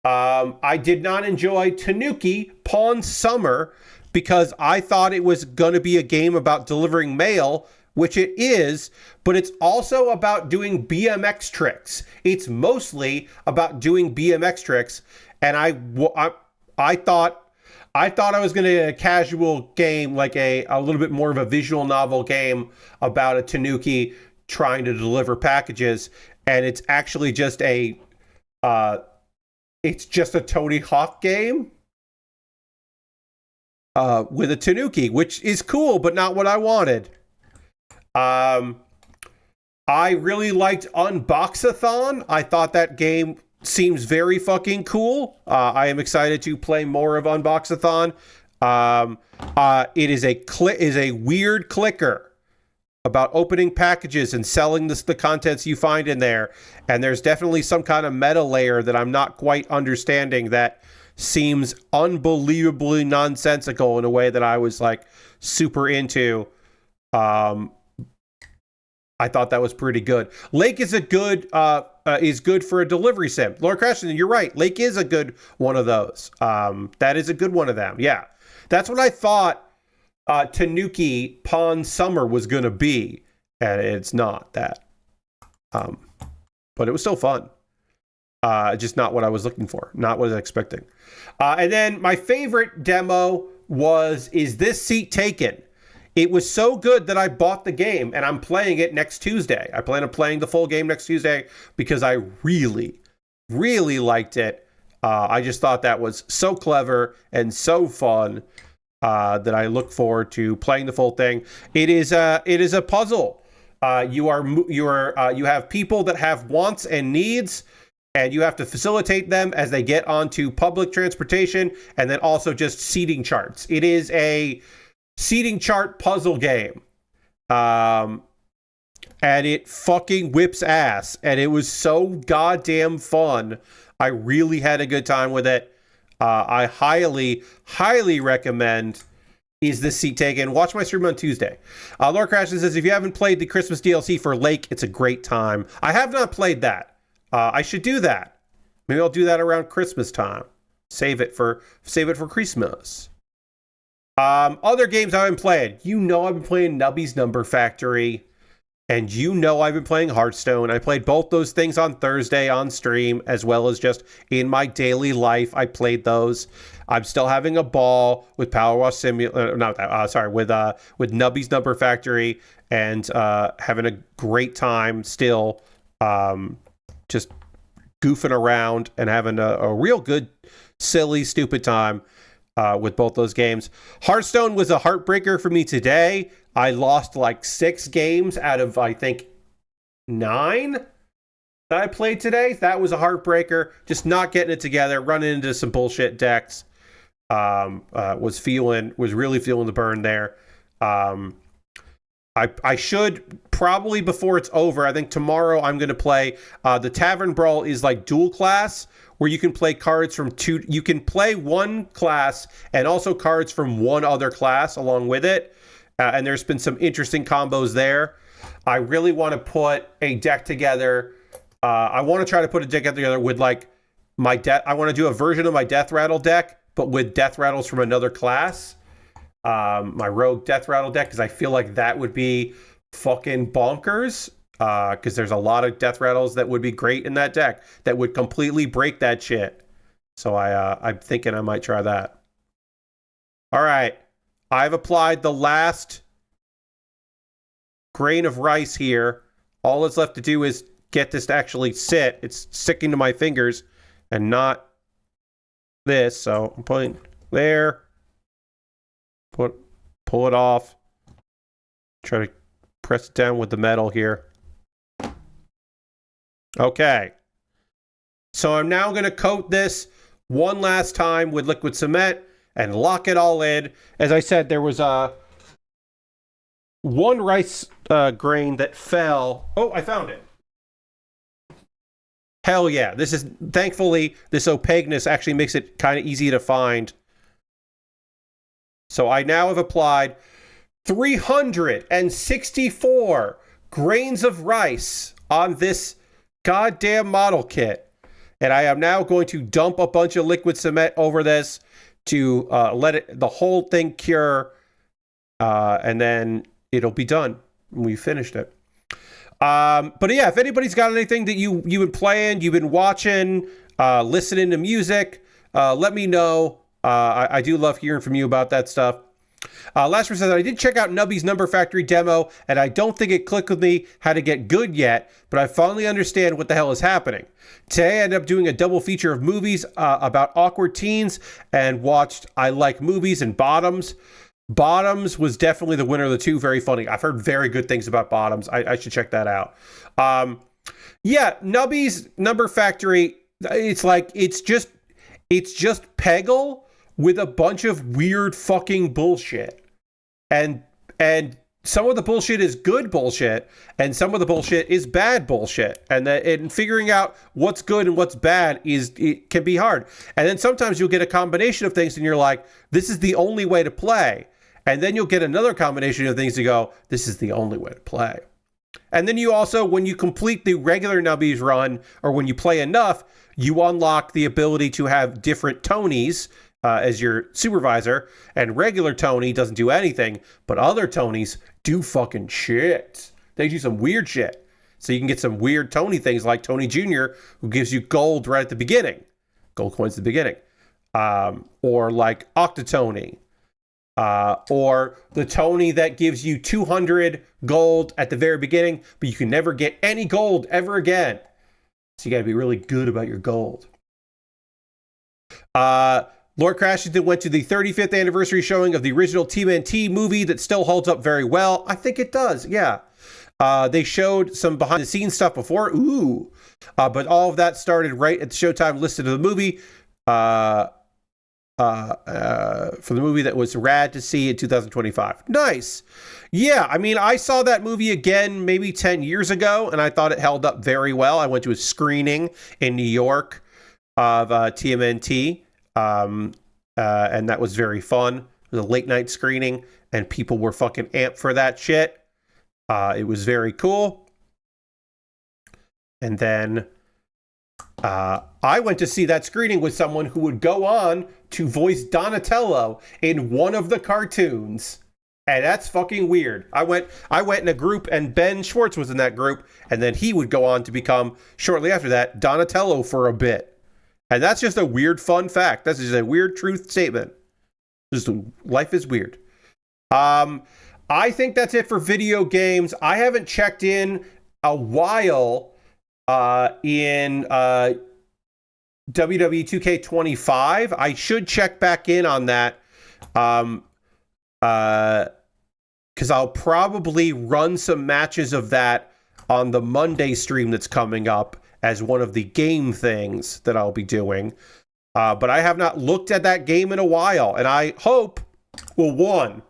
I did not enjoy Tanuki Pawn Summer because I thought it was going to be a game about delivering mail, which it is, but it's also about doing BMX tricks. It's mostly about doing BMX tricks, and I thought I was going to get a casual game, like a little bit more of a visual novel game about a Tanuki trying to deliver packages, and it's actually just it's just a Tony Hawk game with a Tanuki, which is cool, but not what I wanted. I really liked Unboxathon. I thought that game seems very fucking cool. I am excited to play more of Unboxathon. It is a weird clicker about opening packages and selling the contents you find in there. And there's definitely some kind of meta layer that I'm not quite understanding that seems unbelievably nonsensical in a way that I was like super into. I thought that was pretty good. Lake is good for a delivery sim. Laura Crashton, you're right. Lake is a good one of those. That is a good one of them. Yeah. That's what I thought Tanuki Pawn Summer was going to be, and it's not that. But it was still fun. Just not what I was looking for, not what I was expecting. And then my favorite demo was Is This Seat Taken? It was so good that I bought the game, and I'm playing it next Tuesday. I plan on playing the full game next Tuesday because I really, really liked it. I just thought that was so clever and so fun. That I look forward to playing the full thing. It is a puzzle. You have people that have wants and needs, and you have to facilitate them as they get onto public transportation, and then also just seating charts. It is a seating chart puzzle game, and it fucking whips ass, and it was so goddamn fun. I really had a good time with it. I highly, highly recommend Is This Seat Taken? Watch my stream on Tuesday. Laura Crashton says, if you haven't played the Christmas DLC for Lake, it's a great time. I have not played that. I should do that. Maybe I'll do that around Christmas time. Save it for Christmas. Other games I've been playing. You know I've been playing Nubby's Number Factory. And you know I've been playing Hearthstone. I played both those things on Thursday on stream, as well as just in my daily life. I played those. I'm still having a ball with Power Wash Simulator. With Nubby's Number Factory, and having a great time still. Just goofing around and having a real good, silly, stupid time with both those games. Hearthstone was a heartbreaker for me today. I lost like 6 games out of, I think, 9 that I played today. That was a heartbreaker. Just not getting it together, running into some bullshit decks. Was really feeling the burn there. I should probably, before it's over, I think tomorrow I'm going to play the Tavern Brawl is like dual class, where you can play cards from two. You can play one class and also cards from one other class along with it. And there's been some interesting combos there. I really want to put a deck together. I want to try to put a deck together with like I want to do a version of my Death Rattle deck, but with Death Rattles from another class. My Rogue Death Rattle deck, because I feel like that would be fucking bonkers. Because there's a lot of Death Rattles that would be great in that deck that would completely break that shit. So I'm thinking I might try that. All right. I've applied the last grain of rice here. All that's left to do is get this to actually sit. It's sticking to my fingers and not this. So I'm putting there. Pull it off. Try to press it down with the metal here. Okay. So I'm now going to coat this one last time with liquid cement and lock it all in. As I said, there was one rice grain that fell. Oh, I found it. Hell yeah. Thankfully, this opaqueness actually makes it kind of easy to find. So I now have applied 364 grains of rice on this goddamn model kit. And I am now going to dump a bunch of liquid cement over this to let the whole thing cure. And then it'll be done. We finished it. But yeah, if anybody's got anything that you've been playing, you've been watching, listening to music, let me know. I do love hearing from you about that stuff. Last one says, I did check out Nubby's Number Factory demo, and I don't think it clicked with me how to get good yet, but I finally understand what the hell is happening. Today I ended up doing a double feature of movies about awkward teens, and watched I Like Movies and Bottoms. Bottoms was definitely the winner of the two. Very funny. I've heard very good things about Bottoms. I should check that out. Yeah, Nubby's Number Factory, it's just Peggle with a bunch of weird fucking bullshit. And some of the bullshit is good bullshit, and some of the bullshit is bad bullshit. And figuring out what's good and what's bad it can be hard. And then sometimes you'll get a combination of things and you're like, this is the only way to play. And then you'll get another combination of things to go, this is the only way to play. And then you also, when you complete the regular Nubbies run, or when you play enough, you unlock the ability to have different Tonys as your supervisor, and regular Tony doesn't do anything, but other Tonys do fucking shit. They do some weird shit. So you can get some weird Tony things like Tony Jr., who gives you gold right at the beginning. Gold coins at the beginning. Or like Octotony. Or the Tony that gives you 200 gold at the very beginning, but you can never get any gold ever again. So you gotta be really good about your gold. Lord Crashington went to the 35th anniversary showing of the original TMNT movie that still holds up very well. I think it does, yeah. They showed some behind the scenes stuff before. Ooh. But all of that started right at the Showtime listed of the movie. For the movie that was rad to see in 2025. Nice. Yeah, I mean, I saw that movie again maybe 10 years ago, and I thought it held up very well. I went to a screening in New York of TMNT, and that was very fun. It was a late night screening, and people were fucking amped for that shit. It was very cool. And then I went to see that screening with someone who would go on to voice Donatello in one of the cartoons. And that's fucking weird. I went in a group, and Ben Schwartz was in that group, and then he would go on to become, shortly after that, Donatello for a bit. And that's just a weird fun fact. That's just a weird truth statement. Just life is weird. I think that's it for video games. I haven't checked in a while in WWE 2K25. I should check back in on that. Because I'll probably run some matches of that on the Monday stream that's coming up as one of the game things that I'll be doing. But I have not looked at that game in a while, and I hope, well, one,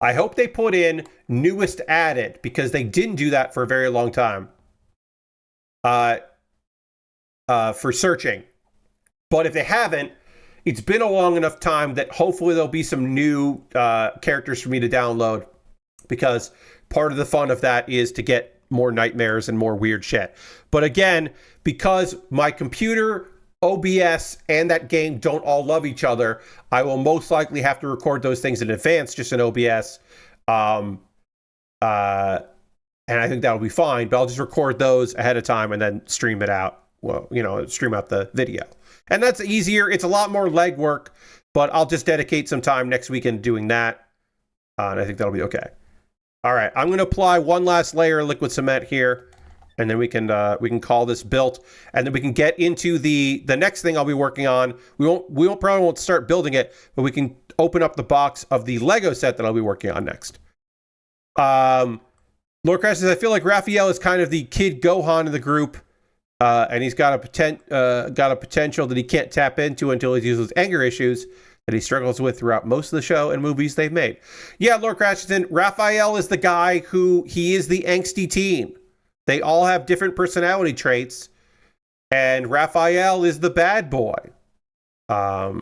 I hope they put in newest added, because they didn't do that for a very long time for searching. But if they haven't, it's been a long enough time that hopefully there'll be some new characters for me to download, because part of the fun of that is to get more nightmares and more weird shit. But again, because my computer, OBS, and that game don't all love each other, I will most likely have to record those things in advance, just in OBS. And I think that'll be fine, but I'll just record those ahead of time and then stream it out. Well, stream out the video. And that's easier. It's a lot more legwork, but I'll just dedicate some time next weekend doing that. And I think that'll be okay. All right, I'm going to apply one last layer of liquid cement here, and then we can call this built, and then we can get into the next thing I'll be working on. We probably won't start building it, but we can open up the box of the Lego set that I'll be working on next. Lord Crash says, I feel like Raphael is kind of the kid Gohan in the group, and he's got a potential that he can't tap into until he deals with anger issues that he struggles with throughout most of the show and movies they've made. Yeah, Lord Crashington, Raphael is the guy he is the angsty teen. They all have different personality traits, and Raphael is the bad boy. That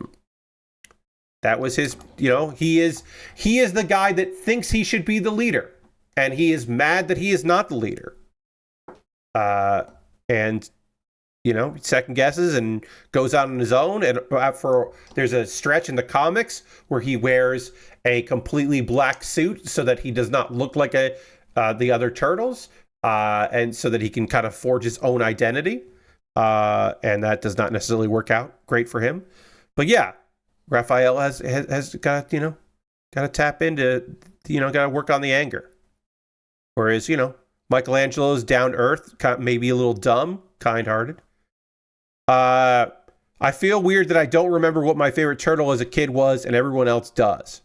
was his, he is the guy that thinks he should be the leader, and he is mad that he is not the leader. And second guesses and goes out on his own. And there's a stretch in the comics where he wears a completely black suit so that he does not look like the other turtles, and so that he can kind of forge his own identity. And that does not necessarily work out great for him. But yeah, Raphael has got got to tap into got to work on the anger. Whereas Michelangelo's down earth, maybe a little dumb, kind-hearted. I feel weird that I don't remember what my favorite turtle as a kid was, and everyone else does.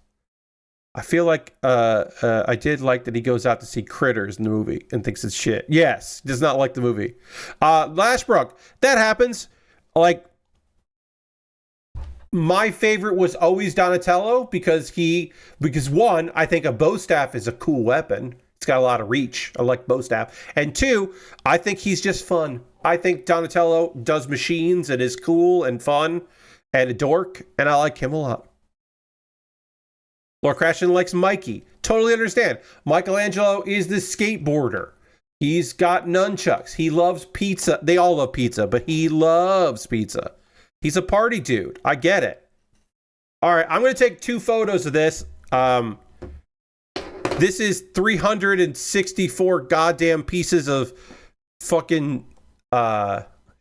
I feel like I did like that he goes out to see critters in the movie and thinks it's shit. Yes, does not like the movie. Lashbrook, that happens. Like, my favorite was always Donatello because one, I think a bow staff is a cool weapon. It's got a lot of reach. I like bow staff. And two, I think he's just fun. I think Donatello does machines and is cool and fun and a dork, and I like him a lot. Lord Crashin likes Mikey. Totally understand. Michelangelo is the skateboarder. He's got nunchucks. He loves pizza. They all love pizza, but he loves pizza. He's a party dude. I get it. All right, I'm going to take 2 photos of this. This is 364 goddamn pieces of fucking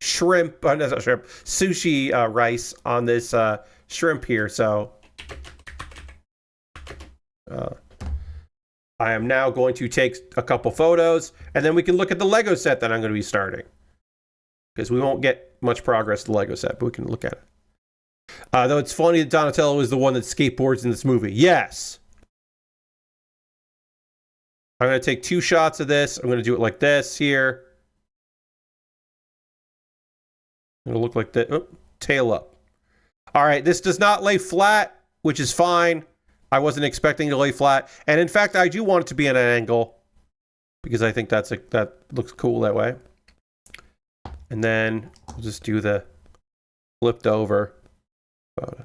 shrimp, not shrimp, sushi rice on this shrimp here. So I am now going to take a couple photos, and then we can look at the Lego set that I'm going to be starting. Because we won't get much progress to the Lego set, but we can look at it. Though it's funny that Donatello is the one that skateboards in this movie. Yes. I'm going to take 2 shots of this. I'm going to do it like this here. It'll look like that. Oh, tail up. All right, this does not lay flat, which is fine. I wasn't expecting to lay flat. And in fact, I do want it to be at an angle because I think that looks cool that way. And then we'll just do the flipped over photo.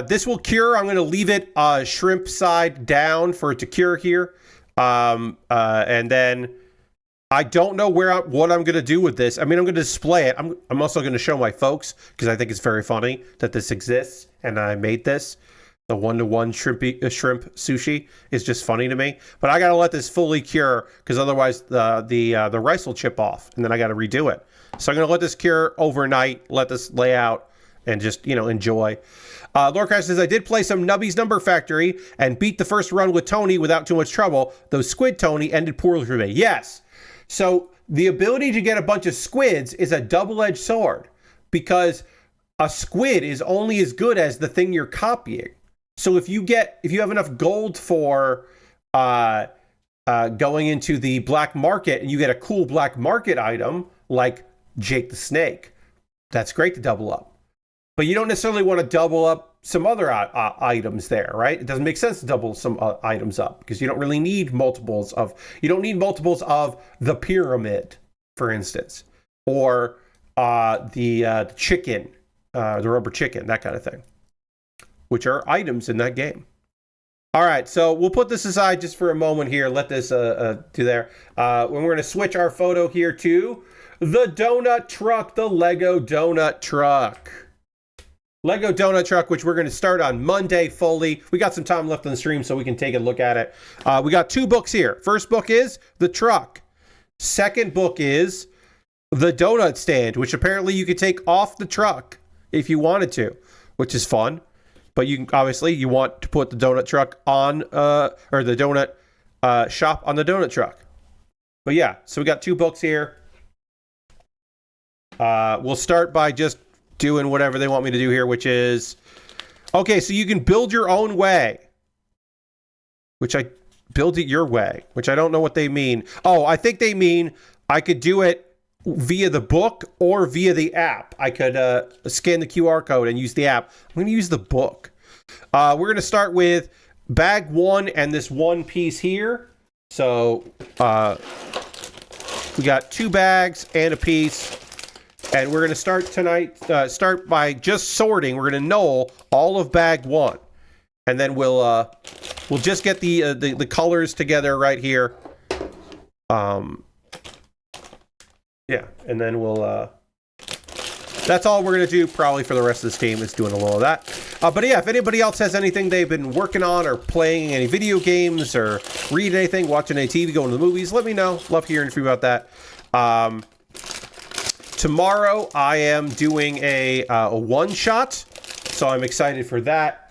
This will cure. I'm going to leave it shrimp side down for it to cure here. And then I don't know what I'm going to do with this. I mean, I'm going to display it. I'm also going to show my folks because I think it's very funny that this exists and I made this. The 1-to-1 shrimp sushi is just funny to me. But I got to let this fully cure because otherwise the rice will chip off and then I got to redo it. So I'm going to let this cure overnight, let this lay out and just, enjoy. Lord Crash says, I did play some Nubby's Number Factory and beat the first run with Tony without too much trouble, though Squid Tony ended poorly for me. Yes. So the ability to get a bunch of squids is a double-edged sword because a squid is only as good as the thing you're copying. So if you have enough gold for going into the black market and you get a cool black market item like Jake the Snake, that's great to double up. But you don't necessarily want to double up some other items there, right? It doesn't make sense to double some items up because you don't really need multiples of the pyramid, for instance, or the chicken, the rubber chicken, that kind of thing, which are items in that game. All right, so we'll put this aside just for a moment here. Let this do there. When we're going to switch our photo here to the donut truck, the Lego donut truck. Lego donut truck, which we're going to start on Monday fully. We got some time left on the stream, so we can take a look at it. We got 2 books here. First book is the truck. Second book is the donut stand, which apparently you could take off the truck if you wanted to, which is fun. But you obviously you want to put the donut truck on, or the donut shop on the donut truck. But yeah, so we got 2 books here. We'll start by just doing whatever they want me to do here, which is, okay, so you can build your own way, which I build it your way, which I don't know what they mean. Oh, I think they mean I could do it via the book or via the app. I could scan the QR code and use the app. I'm going to use the book. We're going to start with bag 1 and this one piece here. So we got 2 bags and a piece. And we're going to start tonight, start by just sorting. We're going to null all of bag 1. And then we'll just get the colors together right here. Yeah, and then we'll that's all we're going to do probably for the rest of this game, is doing a little of that. But yeah, if anybody else has anything they've been working on or playing any video games or reading anything, watching any TV, going to the movies, let me know. Love hearing from you about that. Tomorrow I am doing a one-shot, so I'm excited for that.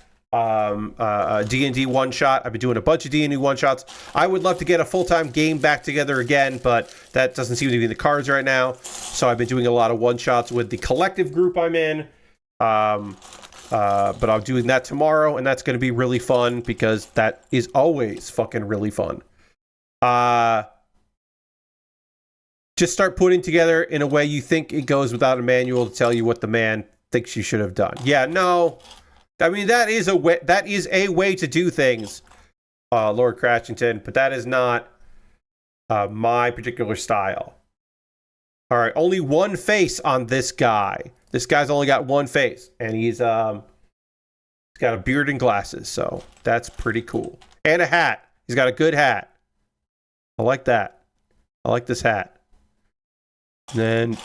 D&D one-shot. I've been doing a bunch of D&D one-shots. I would love to get a full-time game back together again, but that doesn't seem to be in the cards right now. So I've been doing a lot of one-shots with the collective group I'm in. But I'm doing that tomorrow, and that's going to be really fun because that is always fucking really fun. Just start putting together in a way you think it goes without a manual to tell you what the man thinks you should have done. Yeah, no. I mean, that is a way to do things, Lord Cratchington, but that is not my particular style. All right, only one face on this guy. This guy's only got one face, and he's got a beard and glasses, so that's pretty cool. And a hat. He's got a good hat. I like that. I like this hat. And then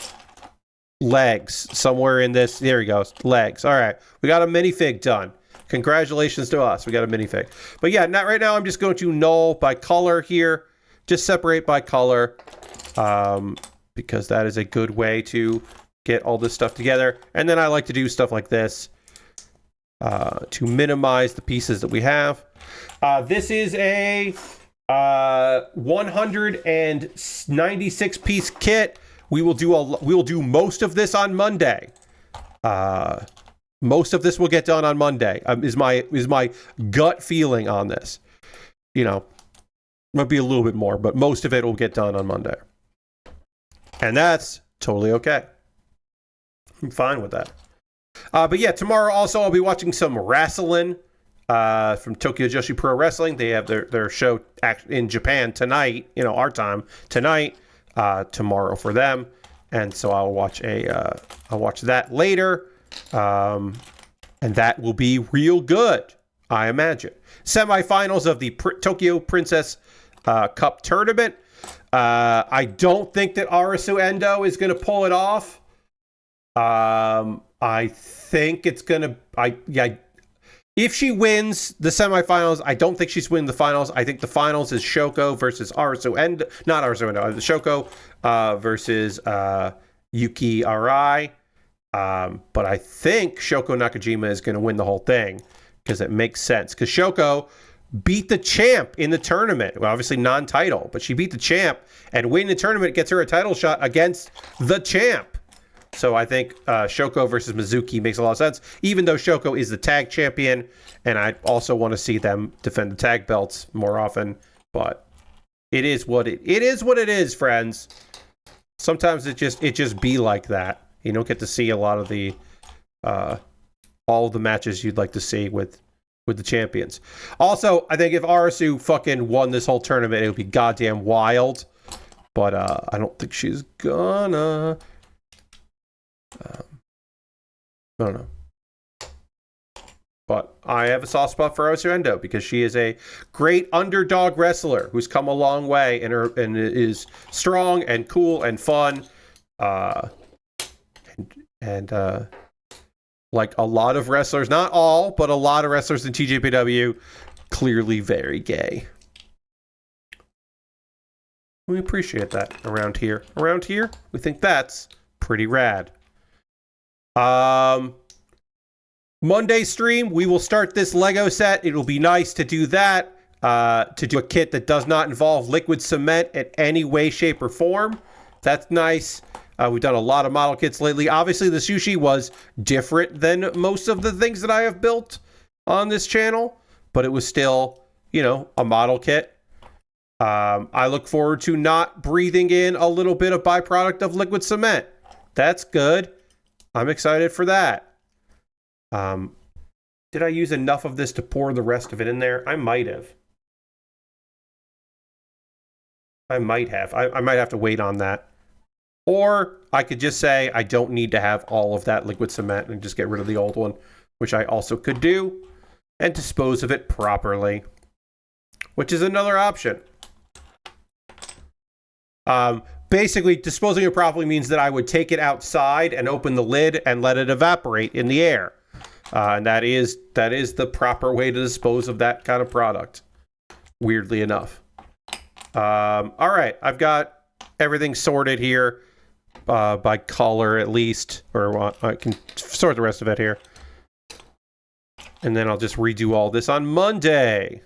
legs somewhere in this. There he goes. Legs. All right. We got a minifig done. Congratulations to us. We got a minifig. But yeah, not right now. I'm just going to null by color here. Just separate by color. Because that is a good way to get all this stuff together. And then I like to do stuff like this to minimize the pieces that we have. This is a 196 piece kit. We will do most of this on Monday. Most of this will get done on Monday. Is my gut feeling on this. You know, might be a little bit more, but most of it will get done on Monday. And that's totally okay. I'm fine with that. But yeah, tomorrow also I'll be watching some wrestling from Tokyo Joshi Pro Wrestling. They have their show in Japan tonight, our time tonight. Tomorrow for them, and so I'll watch that later, and that will be real good, I imagine. Semifinals of the Tokyo Princess Cup tournament. I don't think that Arisu Endo is going to pull it off. I think it's going to. If she wins the semifinals, I don't think she's winning the finals. I think the finals is Shoko versus Arisu Endo. Not Arisu Endo. Shoko versus Yuki Arai. But I think Shoko Nakajima is going to win the whole thing because it makes sense. Because Shoko beat the champ in the tournament. Well, obviously non-title, but she beat the champ, and winning the tournament gets her a title shot against the champ. So I think Shoko versus Mizuki makes a lot of sense, even though Shoko is the tag champion, and I also want to see them defend the tag belts more often. But it is what it is, friends. Sometimes it just be like that. You don't get to see a lot of the all of the matches you'd like to see with the champions. Also, I think if Arasu fucking won this whole tournament, it would be goddamn wild. But I don't think she's gonna. I don't know. But I have a soft spot for Arasu Endo because she is a great underdog wrestler who's come a long way and is strong and cool and fun. And like a lot of wrestlers, not all, but a lot of wrestlers in TJPW, clearly very gay. We appreciate that around here. Around here, we think that's pretty rad. Monday stream, we will start this Lego set. It'll be nice to do that, to do a kit that does not involve liquid cement in any way, shape, or form. That's nice. We've done a lot of model kits lately. Obviously, the sushi was different than most of the things that I have built on this channel, but it was still, you know, a model kit. I look forward to not breathing in a little bit of byproduct of liquid cement. That's good. I'm excited for that. Did I use enough of this to pour the rest of it in there? I might have. I might have to wait on that. Or I could just say I don't need to have all of that liquid cement and just get rid of the old one, which I also could do, and dispose of it properly, which is another option. Basically, disposing it properly means that I would take it outside and open the lid and let it evaporate in the air. And that is the proper way to dispose of that kind of product, weirdly enough. All right, I've got everything sorted here by color at least, or I can sort the rest of it here. And then I'll just redo all this on Monday.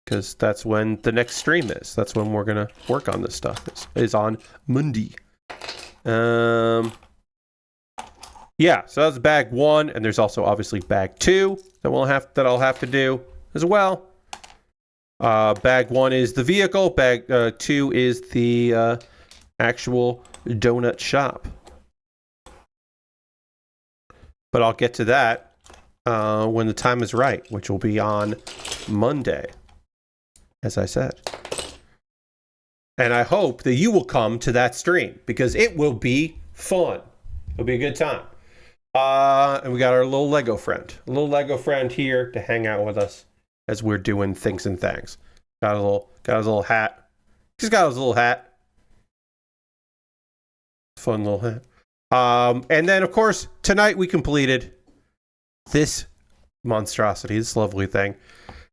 Because that's when the next stream is. That's when we're going to work on this stuff. Is on Monday. Yeah, so that's bag 1, and there's also obviously bag 2 that I'll have to do as well. Bag 1 is the vehicle. Bag 2 is the actual donut shop. But I'll get to that when the time is right, which will be on Monday, as I said. And I hope that you will come to that stream, because it will be fun. It'll be a good time. And we got our little Lego friend. A little Lego friend here to hang out with us as we're doing things and things. Got his little hat. He's got his little hat. Fun little hat. And then, of course, tonight we completed this monstrosity, this lovely thing.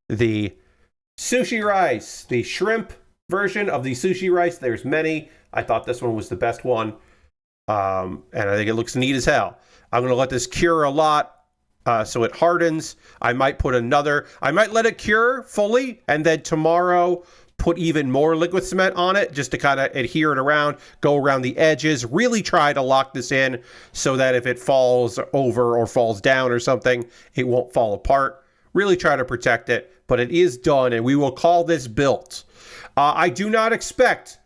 The sushi rice, the shrimp version of the sushi rice. There's many. I thought this one was the best one. And I think it looks neat as hell. I'm going to let this cure a lot so it hardens. I might let it cure fully, and then tomorrow put even more liquid cement on it just to kind of adhere it around, go around the edges, really try to lock this in so that if it falls over or falls down or something, it won't fall apart. Really try to protect it, but it is done, and we will call this built. I do not expect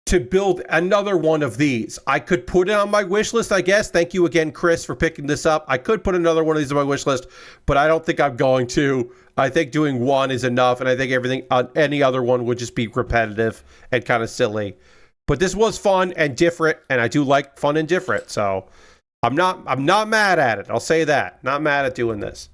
to build another one of these. I could put it on my wish list, I guess. Thank you again, Chris, for picking this up. I could put another one of these on my wish list, but I don't think I'm going to. I think doing one is enough, and I think everything on any other one would just be repetitive and kind of silly. But this was fun and different, and I do like fun and different, so I'm not mad at it. I'll say that. Not mad at doing this.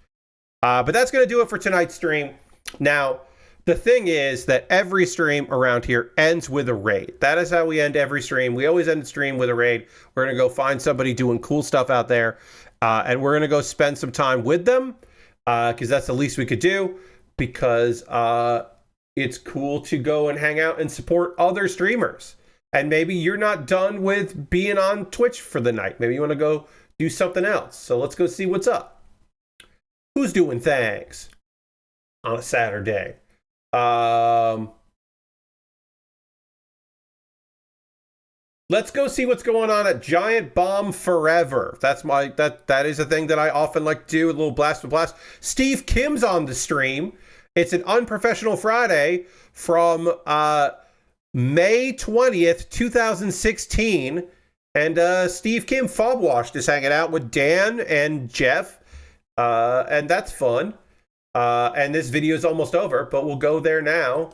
But that's going to do it for tonight's stream. Now, the thing is that every stream around here ends with a raid. That is how we end every stream. We always end the stream with a raid. We're going to go find somebody doing cool stuff out there, and we're going to go spend some time with them, because that's the least we could do, because it's cool to go and hang out and support other streamers. And maybe you're not done with being on Twitch for the night. Maybe you want to go do something else. So let's go see what's up. Who's doing things on a Saturday? Let's go see what's going on at Giant Bomb Forever. That is a thing that I often like to do, a little blast to blast. Steve Kim's on the stream. It's an unprofessional Friday from May 20th, 2016. And Steve Kim Fob Washed is hanging out with Dan and Jeff. And that's fun. And this video is almost over, but we'll go there now.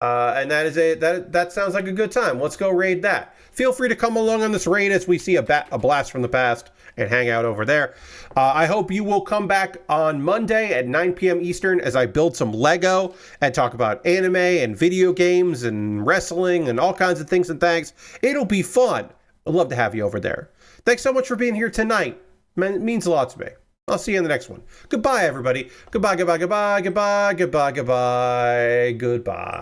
And that sounds like a good time. Let's go raid that. Feel free to come along on this raid as we see a blast from the past and hang out over there. I hope you will come back on Monday at 9 p.m. Eastern as I build some Lego and talk about anime and video games and wrestling and all kinds of things and things. It'll be fun. I'd love to have you over there. Thanks so much for being here tonight. It means a lot to me. I'll see you in the next one. Goodbye, everybody. Goodbye, goodbye, goodbye, goodbye, goodbye, goodbye, goodbye.